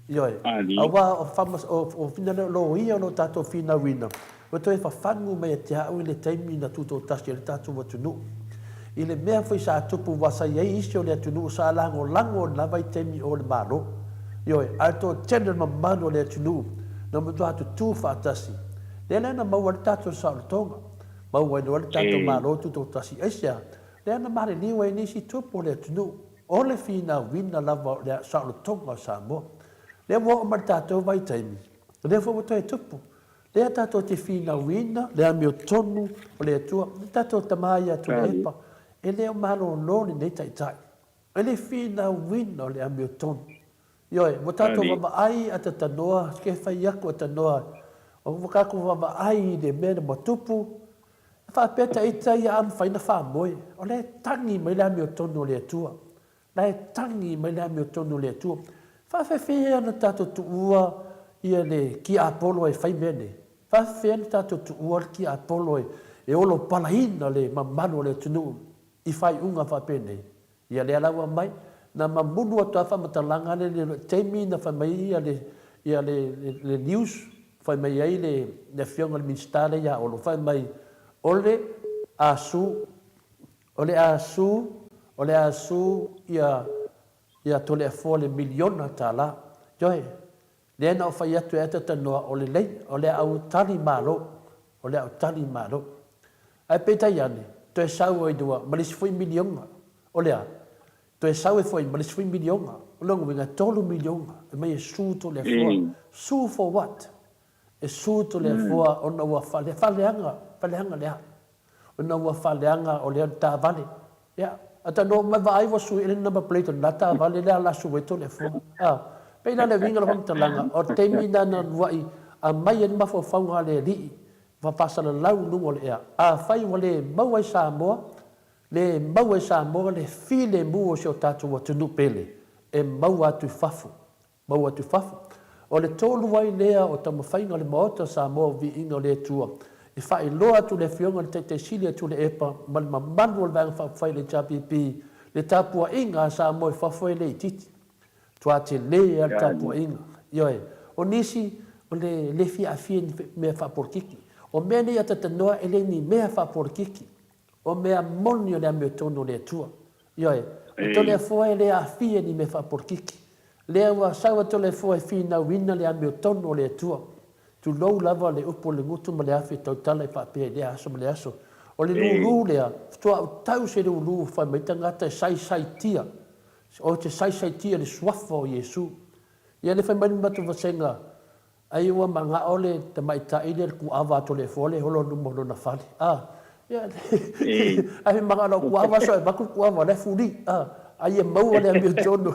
Ioi, awa o famas o fina lo ia no tato fina wina. O toi fa fangu mai te au le taimi na tuto tasi le tato watunu. I le mea foi sa tupu wasa iei isi o le atunu sa lango na vai taimi o le maro. Ioi, ato tender mamano le atunu na mutu atu tu fa tasi. Le na maua le tato sa o tonga. Maua le tato maro tuto tasi esia. Le na mare liwa nisi tupu le atunu. O le fina wina lava le sa o tonga sa mo. Le wo ma tātou vai taimi. Le fo to e tupu. Le tātou te fina wina, le amio tonu o le atua, le tātou tamai atu le epa. E le o malo loni nei tai. E le fina wina o le amio tonu. Ioi, mo tātou wama ai ata tanoa, ke whai aku ata noa. O wakaku wama ai le mena mo tupu. Whapeta i tai am whaina whamoe. O le tangi mai le amio tonu o le atua. Le tangi mai le amio tonu o le atua. Whawhewhea na tātou tuua ia le ki Apollo e whai mene. Whawhewhea na tātou tuua ki Apollo e olo palahina le mamano le tunu i whai unga whapene. Ia le alaua mai, na mamunu atu a whamatalanga le teimi na whamai ia le news, whamai ai le whionga le ministare ia olo whamai ole asu ia tole a fole miliona tala joe le na fa ia tu eta tanoa o le lei o le au tali malo ai peta iane to e sau e dua malis foi miliona o le to e sau e foi malis foi miliona o longo vinga tolu miliona e mai e su to le fo su for what e su to le fo ona wa faleanga le ona wa faleanga o le ta vale ya ata no ma vai wa su ele na plate na ta vale la su weto le fo pe na le vinga lo talanga o te mina na wai a mai en ma fo fanga le li va passa la lau no le a fai wale maua Samoa le file mu o so tatu wa tunu pele e maua tu fafu o le tolu wai lea o tama whainga le maota Samoa vi inga le tua e whai loa tu le whionga le te silia tu le epa ma le mamanu le vanga whai le JPP le tapua inga Samoa e whawhoi le titi tua te le al tapua inga ioe o nisi o le fia mea whaporkiki o mea ni ata tanoa ele ni mea whaporkiki o mea monio le ameo tono le tua ioe o tole a fua ele a fia ni mea whaporkiki Lea ua saua tole fua e fina wina le ame o tono le atua. Tu lou lava le upo le ngutu ma le afi tau tala i whapea le aso ma le aso. O le lulu lea, tua au tau se le ulu whai maita ngata e sai tia. O te sai tia le suafa o Yesu. Ia le whai mani matu vasenga, ai ua manga ole te maita ile ku awa to le fole holo numo no na fali. Ia, ai manga no ku awa so e baku ku awa le furi. Ai e maua le amio tono,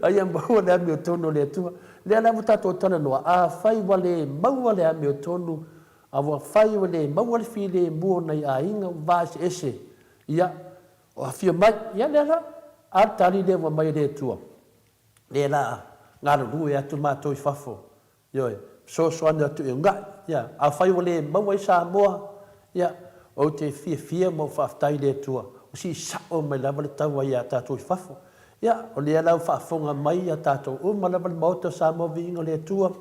ai e maua le amio tono le atua. Lea la mutato tana noa, whai wale maua le amio tono, awa whai wale maua le file mua nei a inga vase ese. Ia, o a fia mai, ia lea la, a tali le wa mai le atua. Lea la, ngaro rue atu mātou i whafo. Ioi, so ane atu i ngai, ia, a whai wale maua i Samoa, ia, o te fia mo whaftai le atua. Si sao mai lava le tau ai a tātou i whafo. Ia, o lea lau whaafonga mai a tātou ma lava le maota Samoa vi inga le atua.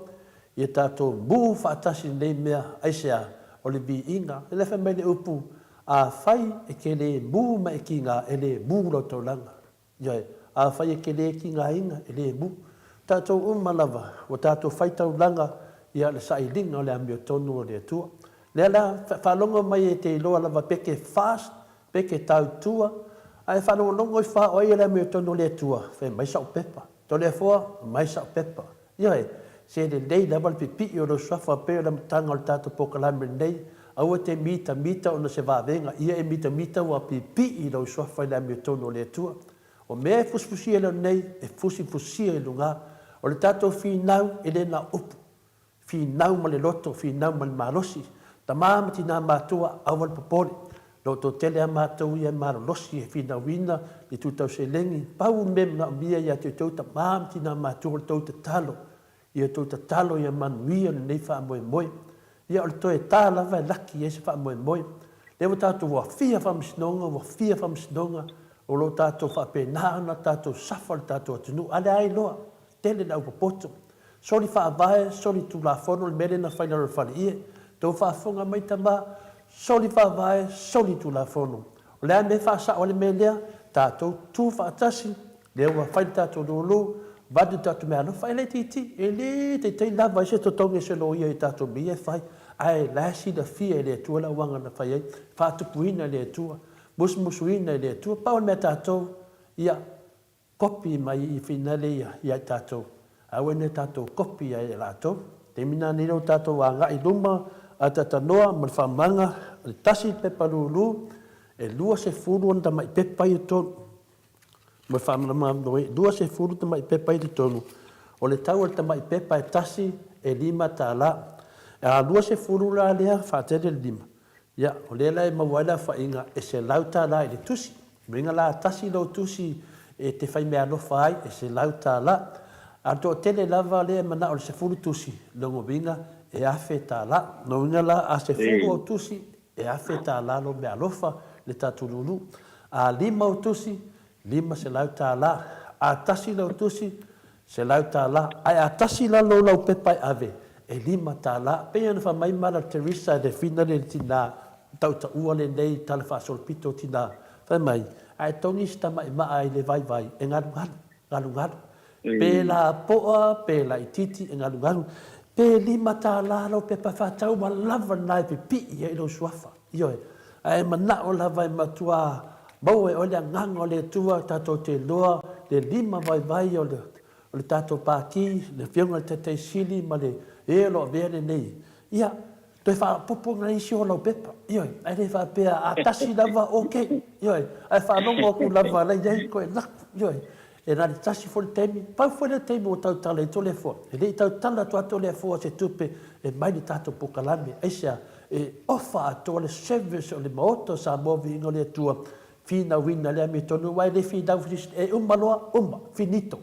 Ia tātou mū whaatasi nei mea aisea o le vi inga. E lefa mai le upu a whai e ke le mū ma e ki ngā e le mū lo tau langa. Ia, a whai e ke le ki ngā inga e le mū. Tātou ma lava o tātou whai tau langa ia le sa i linga o le amio tonu o le atua. Lea la whalonga mai e te iloa lava peke fast peke tau tua, ai whanau longo i wha oi ele mea tono le tua, whai mai sao pepa. To le fua, mai sao pepa. Ia e, se le nei lawal pipi o lo swafa peo la matanga o le tato pokalame nei, au te mita o na se wawenga, ia e mita wa pipi i lo swafa ele mea tono le tua. O mea e fusfusia le nei, e fusifusia e lunga, o le tato whinau ele na upu. Whinau ma le loto, whinau ma le marosi, ta mamati nā mātua awal popori. Lo to tele a mātou ia marolosi e whina wina i tūtau se lengi. Pau mem na mia ia te tauta māmti nā mātou le tauta talo. Ia tauta talo ia manuia le nei wha moe moe. Ia o le toe tā lava e laki e se wha moe moe. Lewa tātou wa fia whamsinonga, o lo tātou wha penāna, tātou safa le tātou atunu. Ale ai loa, tele na upapoto. Sori wha avae, sori tu la fono le mele na whaina le whale ie. Tau wha fonga mai tama, soli whawai, soli tu la fono. O lea me whaasa o le melea, tātou tū whaatasi, lea ua whai tātou lulu, vadu tātou mea no whai le titi, e le te tei lava i se totonge se lo ia i tātou mi e whai, ai lasi da fia e le tua la wanga na whai ei, whātupuina le tua, musmusuina le tua, pao mea tātou, ia kopi mai i finale ia tātou, awene tātou kopi ai e lātou, te mina nilo tātou a ngai luma, a tatanoa ma le whamanga, le tasi pepa lulu, e lua se furu on tamai pepa i tonu. Ma whamanga mamnoe, lua se furu tamai pepa i tonu. O le tau al tamai pepa e tasi e lima tāla. E a lua se furu la lea whatere lima. Ia, o lela e mawaila whainga e se lau tāla e le tusi. Minga la tasi lau tusi e te whai mea no whai e se lau tāla. A to tele lava lea mana o le se furu tusi. Longo vinga, e afe tāla, no inga la a se furu au tusi, e afe tāla lo mea lofa le tātululu. A lima au tusi, lima se lau tāla, a tasi lau tusi, se lau tāla, ai a tasi la lo lau pepa e ave, e lima tāla. Pea na whamai mara Teresa de fina le tina, tauta ua le nei, tala whasolpito tina, whamai, ai tongi sta mai maa i le vai, e ngaru. Pe la poa, pe la ititi, e ngaru. Pe lima tālalo pe pawhatau ma lava nai pe pi i ilo suafa. Ioi, ai mana o lava i matua, mau e ole nganga o le tua, tato te loa, le lima vai o le tato pāti, le whiunga te te sili, ma le elo vere nei. Ia, toi wha poponga isi o lau pepa. Ioi, ai le wha pea a tasi lava oke. Ioi, ai wha nongo ku lava lei nei koe laku. Ioi, e nā le tasi fo le teimi, pau fo le teimi o tau tala i tole fo. E le tau tala tu ato le fo se tupe e mai ni tato pukalame. Eisa, e ofa ato le service o le maoto sa movi ingo le tua fina wina le ame tonu wai le fina wis e umaloa, finito.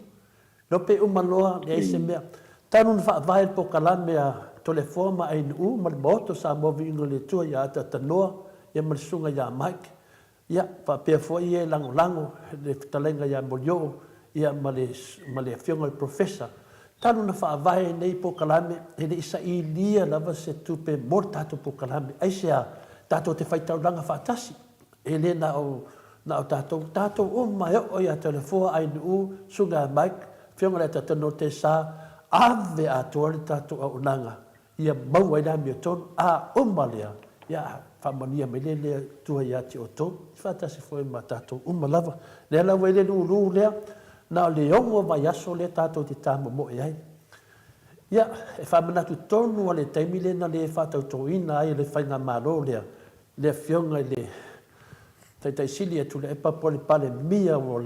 No pe umaloa le eise mea. Tanu na vai pukalame a tole fo ma ai nu ma le maoto sa movi ingo le tua ya ata tanoa, ya malsunga ya Mike. Ya, pa pe fo ie lango le talenga ya molio. Ia male whionga le professor. Tanu na whaavae nei po kalame, e le isa i lia lava se tupe mor tato po kalame. Aisea, tato te whaitau langa whaatasi. E le na o tato o mai o ia telefua ai nu sunga Mike, whiunga le tatano te sa, ave a tuare tatou au nanga. Ia mau ai la mio tonu, a umalea. Ia whamania me lea tua ia te o tonu. Whatasi foi ma tatou umalava. Lea lau ele lulu lea, na o le ongo vai aso le tatou te tamo mo e ai. Ia, e whamanatu tonu a le taimile na le whatau ina ai le whainga maro lea. Lea whiunga le tai sili e tule e papole pale mia o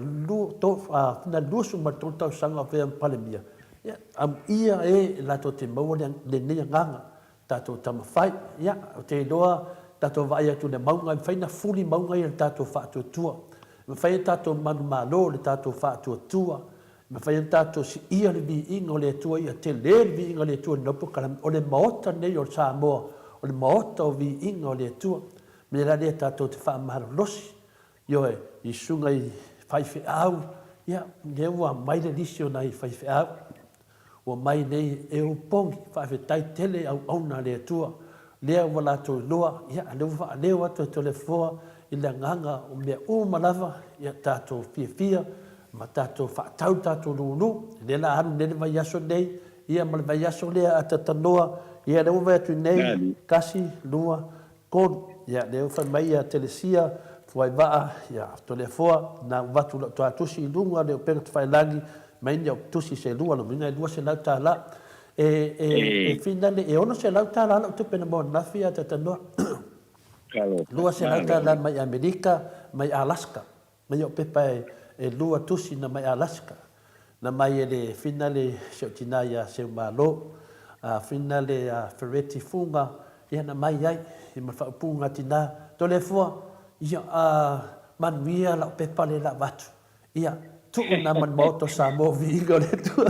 na lusu ma tau sanga vea pale mia. Am ia e lato te maua le nea nganga tato tamawhai. Ia, o te doa tato vai atu le maunga i whaina fuli maunga i le tato whaatua tua. Ma whai tato manu malo le tato whaatua tua. Ma whai tato si ia le vi inga o le tua ia te le vi inga o le tua nopo kalam o le maota nei o Samoa o le maota o vi inga o le tua. Me la le tato te wha mahara losi. Ioe, i sunga i whaiwhi au. Ia, le ua mai le lisi o nei whaiwhi au. Ua mai nei e upongi, whaiwhi tai tele au auna le tua. Lea ua lato loa, ia, leo atu to le fua i le nganga o mea malava, ia tato fia, ma tato whaatau tato lulu. Le la anu nene vai aso nei, ia ma le vai aso lea atatanoa, ia leo vai atu nei, kasi, lua, kon. Ia, leo whai mai a telesia, fuai waa, ia, to le fua, na watu to atusi i lunga, leo pera te whai langi, mai ni au tusi se lua, no minga i lua se lau tā la. Finale, e ono se lau tā la, lau tupe na mo nafi a tatanoa. Lua se lau tā la mai Amerika, mai Alaska. Mai o pepa e lua tusi na mai Alaska. Na mai e le finale se o tina ia se malo, finale a Ferretti funga, ia na mai ai, i ma whaupunga tina, to le fua, ia manuia la pepa le la watu. Ia, tuku na man moto Samoa viinga le tua.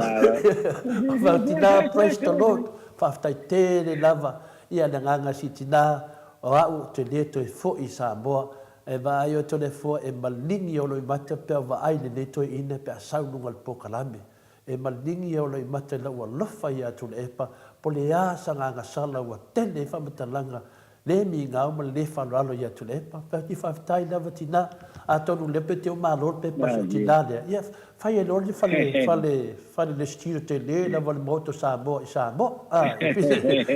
Whau tina, praise the Lord, whaftai te le lava, ia na nganga si tina, o au te leto e fo i Samoa, e vai o te le fua e malingi o lo i mata pia wa aile leto e ina pia saununga le pokalame. E malingi o lo i mata la ua lofa i atu le epa, po le asa nganga sala ua tene e whamatalanga, le mi ngau ma le whanralo i atu le epa, pia ki whaftai lava tina, a tonu lepe te o malor pe pa so tina lea. Ia, whai e lori whale le stiro te le, lava le moto Samoa i Samoa.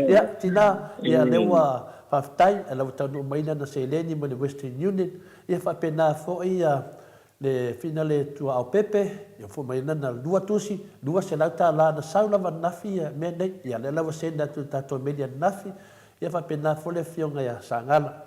Ia, tina, ia lewa whaftai, e lau tanu maina na se leni mo le Western Union, ia whapena fo ia le finale tua au pepe, ia fo maina na lua tusi, lua se lau tā la na saulava nafi ia mea nei, ia le lawa se na tu tato media nafi, ia whapena fo le fionga ia sangala.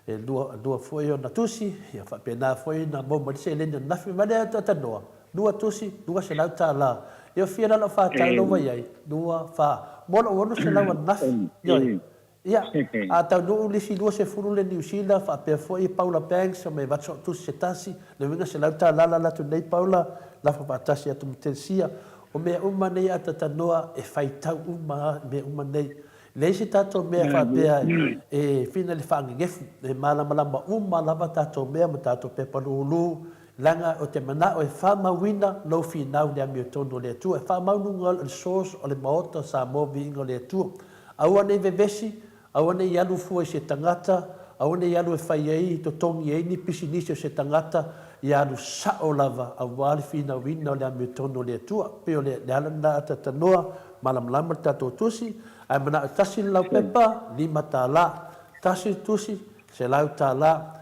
E lua foi na tusi, ia whapena foi na mo se leni nafi, ma lea tatanoa, lua tusi, lua se lau tā la, ia fia la whātai loa iai, lua wha, mola ono se lau nafi, ioi. Ia, a tau nuu lisi lua se furu le New Zealand, whapea foi Paula Banks, me watso tusi se tasi, le winga se lau tā lala latu nei Paula, la whapatasi atu mtensia, o mea uma nei ata tanoa e whaitau uma mea uma nei. Leisi tato mea whapea e whina le whaangefu, e malamalama uma lava tato mea ma tato pepa lulu, langa o te mana o e whamawina no whinau le amio tono le atua, e whamaununga le source o le maota sa movi ingo le atua. Aua nei vevesi, aua nei alu fua i se tangata, aua nei alu e whai ei, to tongi ei ni pisi nisi o se tangata, i alu sao lava, a wale whina wina o le amio tono le atua, peo le alana ata tanoa, malamlama tato tusi, ai mana tasi lau pepa, 5 tā la, tasi tusi, se lau tā la,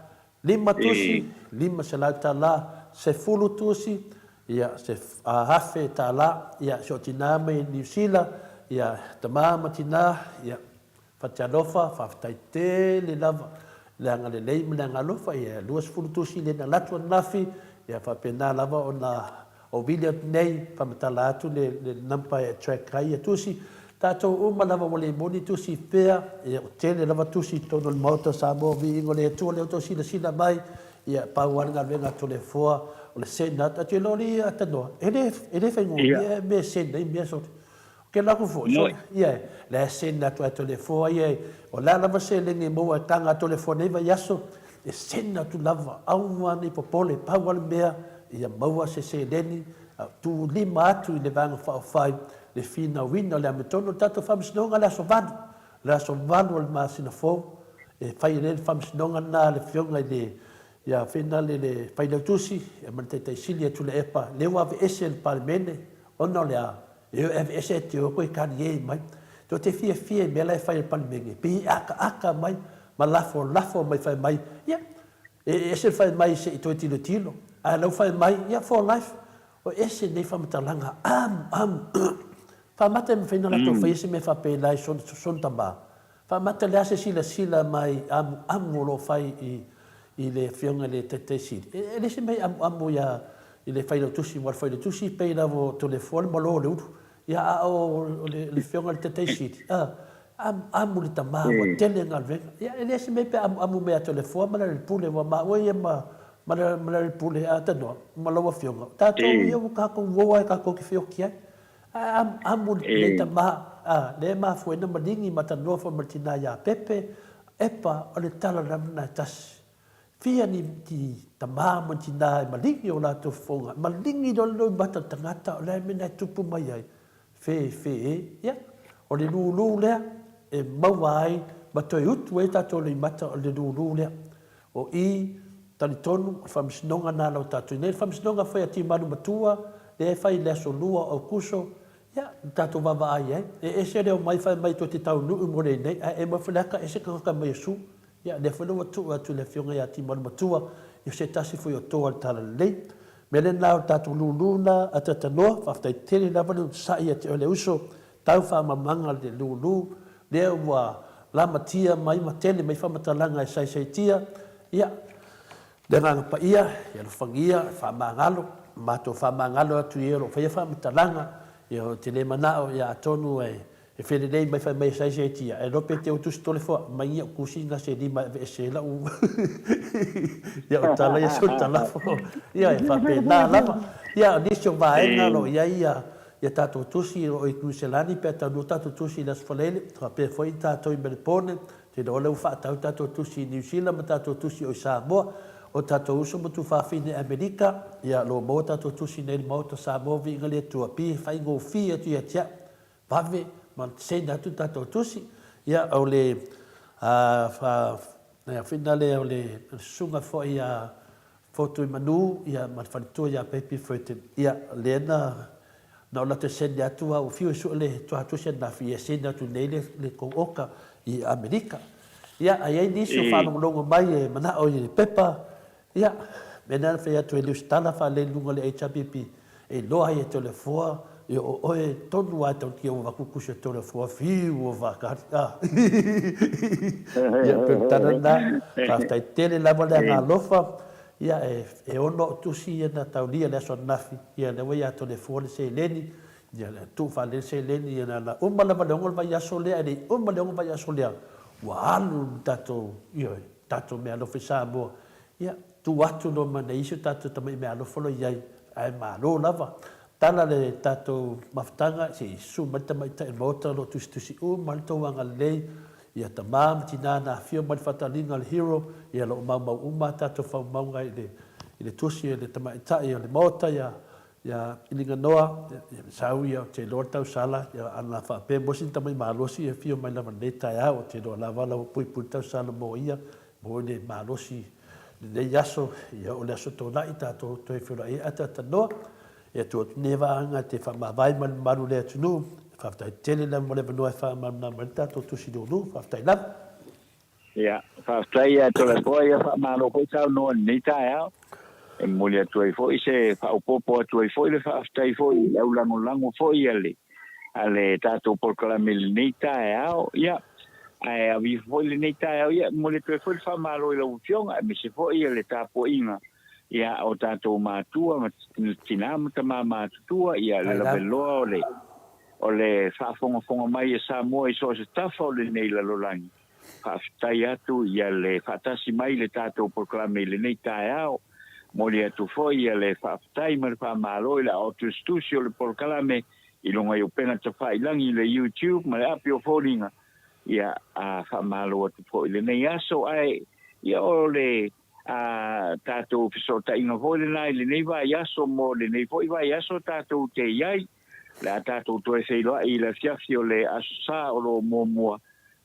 5 tusi, 5 se lau tā la, se fulu tusi, ia se hafe tā la, ia se o tinama i New Zealand, ia tamama tina, ia whatialofa, whaftai te le lava, le anga le leima le anga lofa, ia luas fulu tusi le na latua nafi, ia whapena lava o na o William nei, pamatala atu le nampa e track kai e tusi, tātou uma lava o le moni tusi pea, ia o tele lava tusi tono le mauta Samoa vi ingo le atua le auto sila mai, ia pauanga venga to le foa, o le senat, atu e lori atanoa, ele whaingo, ia me sena, ia soti, ke lako fo, ia, le sena to ato le foa, ia, o la lava se lenge moa tanga to le foa neiva yaso, e sena tu lava, aunga ni popole, pauanga mea, ia maua se leni, tu 5 atu i le vanga whai, le fina wina le ametono tato whamsinonga le aso vanu o le masina fōu, e whai le whamsinonga na le fionga i le, ia whina le whai lautusi, e maniteitai sili atu le epa, le wawe ese le parimene, ona lea e se te o koe kani e mai to te fia me lai fai palimenge pi aka mai ma lafo mai fai mai ia e se fai mai se i toi tilo a lau fai mai ia for life o ese nei whamatalanga whamata me whaina lato whai ese me whapelai son tamba whamata lea se sila mai amu lo whai i le whionga le te siri e le se mai amu ia i le whaina tusi war whaina tusi pei lavo to le fuan malo le uru ia o le whionga le te siri amu le tama wa tele ngal venga ia e le se mai pe amu mea to le fuan mala le pule wa ma oe mala le pule a tanoa malawa whionga tato ia ka ko woa ka ko ki whiokia amu le tama le ma fuena malingi matanoa fa martina ia pepe epa o le tala ramna tas fia ni ti tama martina malingi o la to fonga malingi do bata tangata o le mena tupu mai ai fe ya o le lulu le e mawai matoi utu e tato le mata o le lulu le o i tani tonu whamsinonga nā lau tātou. Nei whamsinonga whai a ti manu matua, le e whai le aso lua o kuso, ia, tātou wawa ai ai. E se reo mai whai mai to te tau nuu more nei, e mawhinaka e se kakaka mai asu, ia, le whanua tu atu le whionga i a ti manu matua, i se tasi whai o toa le tala lei. Me le nao tātou luluna a tatanoa, whaftai tele na wanu sai a te ole uso, tau whamamanga le lulu, lea ua lama tia mai matele mai whamatalanga e sai tia, ia, le nganga pa ia lo whangia, whamangalo, mato whamangalo atu i ero, whaia whamatalanga, i o te le manao, ia atonu e where nei mai whai mai sai tia, e rope te o tusi tole wha, mai ia kusi nga se lima e se la u, ia o tala, ia so tala fo, ia e whape nā lama, ia o nisio vaenga lo, ia tātou tusi o i Kuselani, pe tātou tātou tusi i las whalele, whape fwoi tātou i Melbourne, te do leu whaatau tātou tusi i New Zealand, ma tātou tusi o i Samoa, o tātou uso mo tu whawhine Amerika, ia lo mo tātou tusi nei mo ta Samoa vi inga le tua pi, whai ngō whi atu ia tia, wawe, ma sena atu tātou tusi, ia au le, whina le au le sunga fo ia fotu i manu, ia ma whanitua ia pepi fwete, ia lena, na ola te sende atu au fiu su le tua tusi na fi e sende atu nei le kong oka i Amerika. Ia, ai nisi o whanongonongo mai e mana o i pepa, ia, mena whai atu e liustana wha le lunga le HRPP, e loa i e tole fua, e o oe tonu ai tau kia o wakukusi e tole fua, fiu o wakari, ia, pētana na, whaftai tele lama le ngā lofa, ia, e ono tusi e na tau lia le aso nafi, ia, le wei ato le fua le se leni, ia, le tu wha le se leni, ia, na umala wale ongo vai aso lea, e umala ongo vai aso lea, wa alu tato me alofa Samoa. Ia, tu atu no mana iso tato tamai me alofa lo iai, ai malo lava. Tala le tato mafutanga, se isu mata maita e mota lo tusi malto wanga lei, ia tamam tina na fio mali fatalinga le hero, ia lo mau uma tato whau maunga i le tusi, le tamaita, ia le mota, ia ilinga noa, ia sau ia te loa tau sala, ia ana whape mosin tamai malosi, ia fio mai lava neta ia, o te loa lava lau pui tau sala mo ia, mo ne malosi, nei aso, ia o le aso tōna i tātou toi whiura e ata tanoa, ia tua newa anga te whamawai maru lea tunu, whaftai tele na mo le vanua e whamamna mani tātou tusi nunu, whaftai lam. Ia, whaftai ia tole koa ia whamalo koe tau noa nita ia, e muli atu ai foi se whaupopo atu ai foi le whaaftai foi, au lango foi ale tātou porkala melinita e au, ia, ai avi foi le nita e au, ia, muli atu ai foi le whamalo i lau fionga, me se foi le tāpo inga, ia, o tātou mātua, tina mata mātua, ia, le labeloa o le whaafonga mai e Samoa i so se tafa o le nei lalolangi, whaaftai atu, ia le whaatasi mai le tātou porkala melinita e au, moli atu foi le whaapatai ma le whaamalo i la autustusi o le porkalame i longa i upena ta whailangi le YouTube ma le api o whoringa ia a whaamalo atu foi le nei aso ai ia o le tātou pisota inga foi le nai le nei vai aso mo le nei foi vai aso tātou te iai le a tātou toe whailoa i le fiafi o le aso sa o lo mua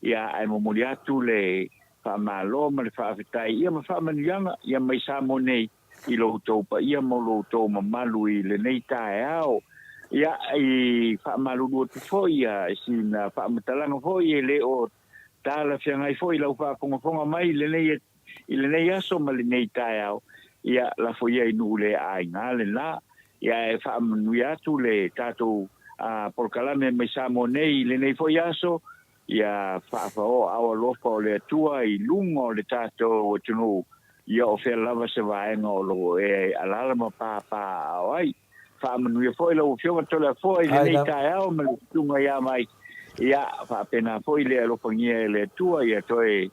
ia ai momoli atu le whaamalo ma le whaapatai ia ma whaamanianga ia mai sa mo nei i lo tau pa ia mo lo tau mamalu i le nei tae au ia i whaamalulu tu foi ia sina whaamatalanga foi le o tala whiangai foi lau whaaponga mai i le nei aso ma le nei tae au ia la foi ai nule ai ngā le la ia e whaamanui atu le tātou porkalame mai Samoa nei le nei foi aso ia whaafao awa lofa o le atua i lungo le tātou o tunu ia o whea lava se vaenga o lo e alalama pāpā au ai whaamanui foi lau whionga tola foi le nei tae au ma le tunga ia mai ia whaapena foi le alofangia le atua ia toe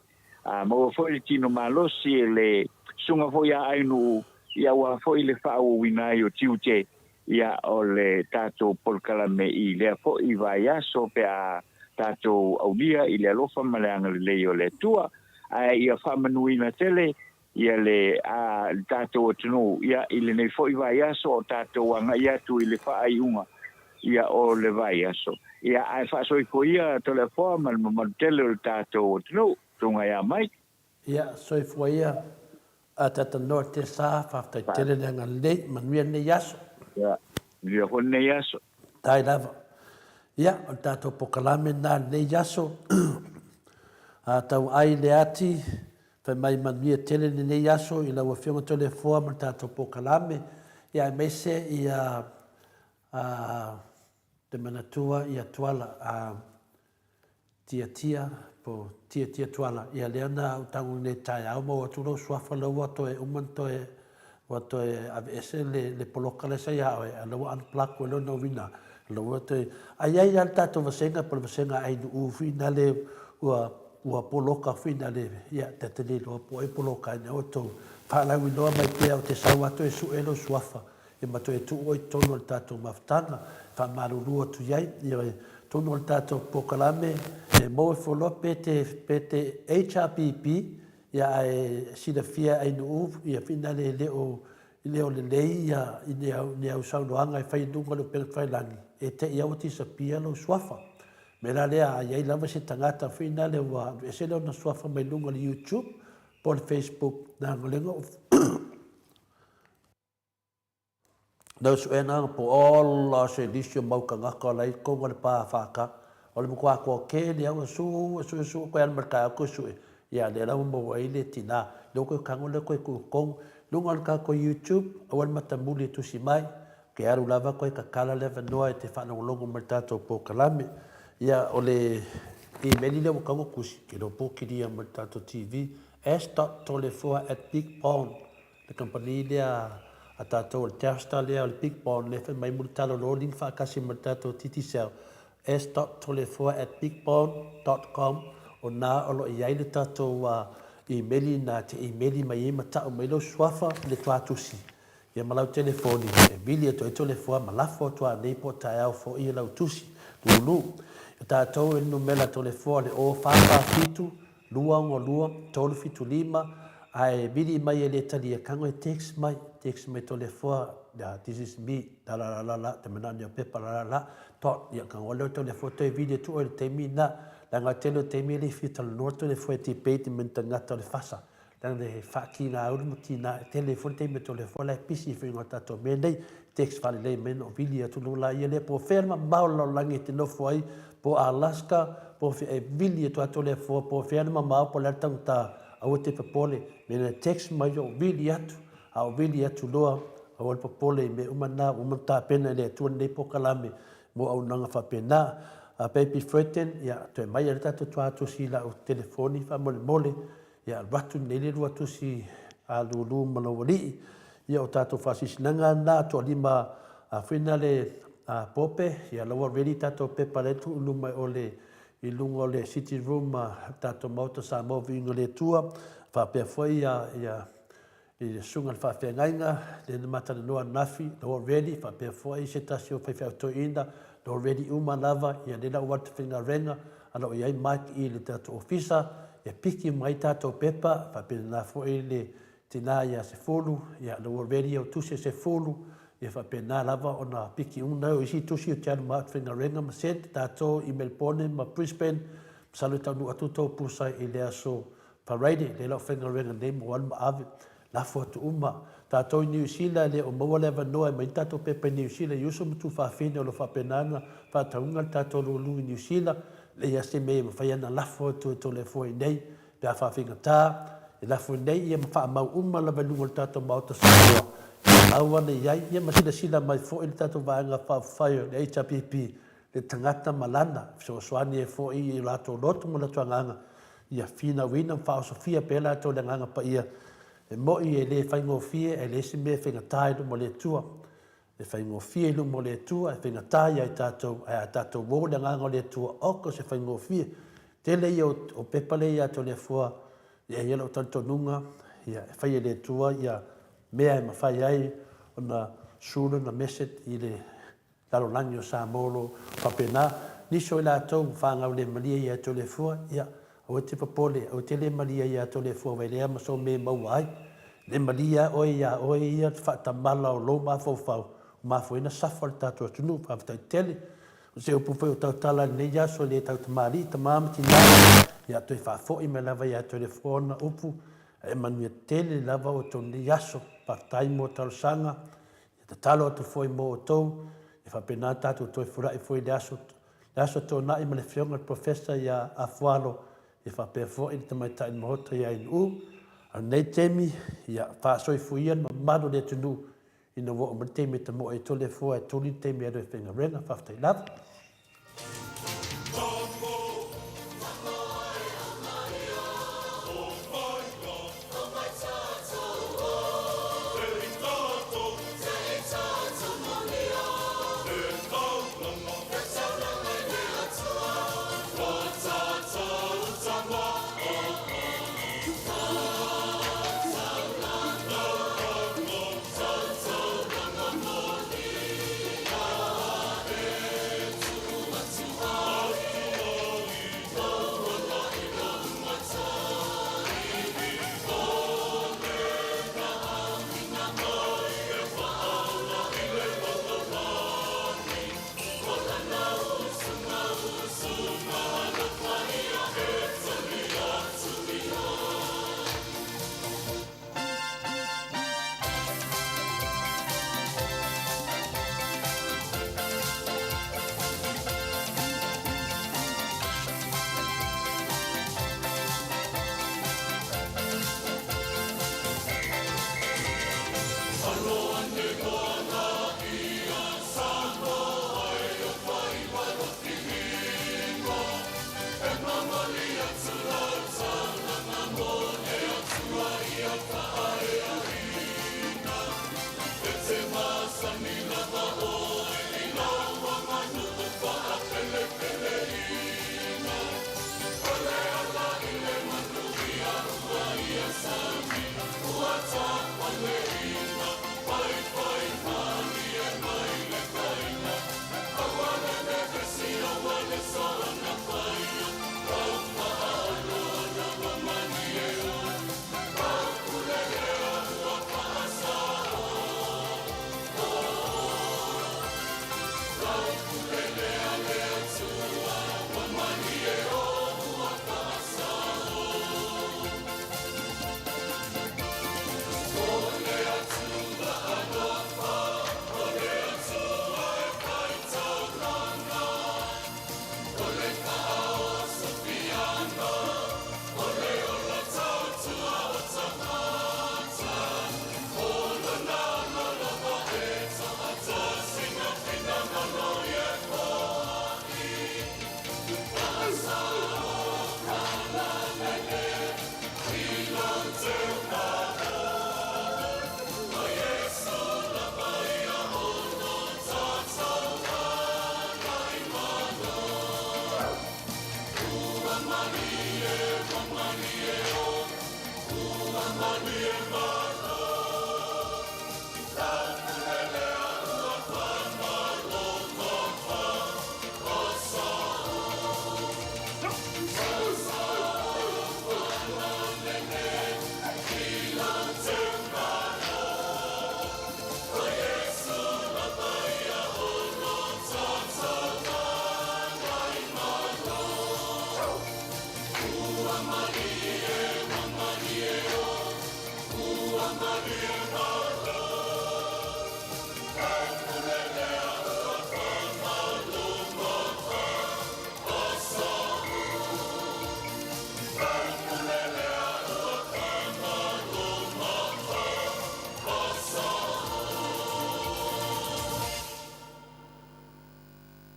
maua foi le tino malosi le sunga foi a ainu ia ua foi le whaau winai o tiute ia o le tātou polkalame i lea foi vai aso pe a tātou aulia i le alofa ma le anga le leo le atua ia whaamanui na tele ia le tātou o tunu ia i le nei foi vai aso o tātou anga ia tu i le whaaiunga ia o le vai aso ia ai whaasoi ko ia to le wha ma le mamatele o le tātou o tunu tunga ia mai ia soi fua ia a tata noa te sā whaftai tere lenga lei manuia nei aso ia lia hon nei aso tai lava ia o tātou pokalame nā nei aso a tau ai le ati whai mai manuia tere nei aso i lau a whionga to le wha ma tātou pokalame ia meise ia te manatua ia tuala tia po tia tuala ia leana utangu ne tai au mo atu lo swafa lo wato e umanto e wato e avese le poloka le sai au e lo an plak ko lo no vina lo wato ai al tato vasenga por vasenga ai u fina le ua poloka fina le ia te lo po e poloka ne oto fala wi no mai pe o te sa wato e su elo swafa e mato e tu o tono al tato maftanga fa marulu tu yai ia tono al tato pokalame e mo folo pete HRPP ia e sida fia ai no ia finale leo le lei ia ne au sau noanga e fai dunga lo pel fai lani e te ia oti sa pia lo swafa me la lea ia lava se tangata finale wa e se lo na swafa mai lunga le YouTube por Facebook na ngolenga Nau su ena po ola se disio mauka ngaka lai konga le pā whaka. O le mukua kua ke ni au su koe an marka au su e. Ia le lau mo wai le tina. Leo koe kango le koe kong. Lunga le ka koe YouTube. Awal mata muli tu si mai. Ke aru lava koe ka kala lewa noa e te whanongolongo martato po kalame. Ia o le emaili le wakango kusi. Ke lo po kiria martato TV. s.tolefoa@bigpond. Le company lea a tātou le teasta lea o le Big Bond le whai mai muri talo lo ling whakasi ma tātou titi seo s.tolefoa@bigpond.com o nā olo i ai le tātou emaili nā te emaili mai e matau mai lo swafa le tuatusi ia malau telefoni e vili e toi tolefoa malafo tua nei po tae au fo i lau tusi lulu e tātou e numela tolefoa le o whaka fitu lua tolu fitu lima ai vili mai e le tali e kango e text mai tole foa this is me la te manani o pepa la to ia kan ole tole foa te video tu o te mina la ngatelo te mi le fita no tole foa te peti menta ngata le fasa dan de fakina o mutina telefone te me tole foa la pisi fi ngata to me nei text fale le men o video tu la ia le po ferma maula langi te no foi po Alaska po video tu tole foa po ferma ma po la tanta au te pole me text mai o video tu au vili atu loa au alpa pole me umanta pena le tuan nei pokalame mo au nanga whapena a pepi freten ia toi mai a reta tu atu si la o telefoni wha mole ia ratu nei le rua tu si a lulu malawali ia o tato whasisinanga na to lima a whina le pope ia lawa ready tato pepa le tu uluma ole i lunga le city room tato mauta Samoa vinga le tua whapea foi ia i sunga le whawhengainga, le mata le noa nafi, lo ready, whapea fwoi se tasi o whaiwhau to ina, lo ready uma lava, ia lela watu whinga renga, ana o iai maki i le tato ofisa, ia piki mai tato pepa, whapea na fwoi le tina ia se fulu, ia lo ready au tusi se fulu, ia whapea na lava o na piki una, o isi tusi o tianu matu whinga renga, ma sente tato i Melbourne, ma Brisbane, salu tau nu atuto pusa i lea so parade, le lau whinga renga nei mo anu ma ave, lafo atu uma tātou New Zealand le o maua le vanoa mai tātou pepe New Zealand yuso mtu whawhine o lo whapenanga whataunga tātou lulu New Zealand le ia se mea mawhai ana lafo atu to le fwoi nei pia whawhinga tā e lafo nei ia mawha mau uma la valunga le tātou mauta Samoa aua le iai ia masila sila mai fwoi le tātou vaanga whawhaio le HPP le tangata malana so swani e fwoi i lato loto mo la tuanganga ia fina wina whao Sofia pe la tō le nganga pa ia e moi e le whaingofie e le si mea whingatai lu mo le tua e whaingofie lu mo le tua e whingatai ai tātou ai a tātou wō le nganga le tua oko se whaingofie te le ia o pepale ia tō le fua ia ielo tantonunga ia e whai le tua ia mea e mawhai ai o na suru na meset i le lalolangi o Samoa whapena niso i la tau whangau le malia ia tō le fua ia o te papole o te le malia ia to le fo vele ma so me mau ai le malia o ia fa tamala o lo ma fo fa ma fo ina safal ta to tunu fa ta tele o se o pu o ta tala ne ya so le ta mari ta mam ti na ya to fa fo i me lava ya to le fo na upu e manu tele lava o to le yaso pa tai mo tal sanga ta talo to fo mo to e fa penata to fura e fo i yaso to na i me le fionga professor ya afualo e whapea fo i te mai tai mahota ia in u a nei temi ia whaasoi fuian ma maro le tunu ina wo o ma temi te mo e tole fo e tuli temi ado e whenga renga whaftai lava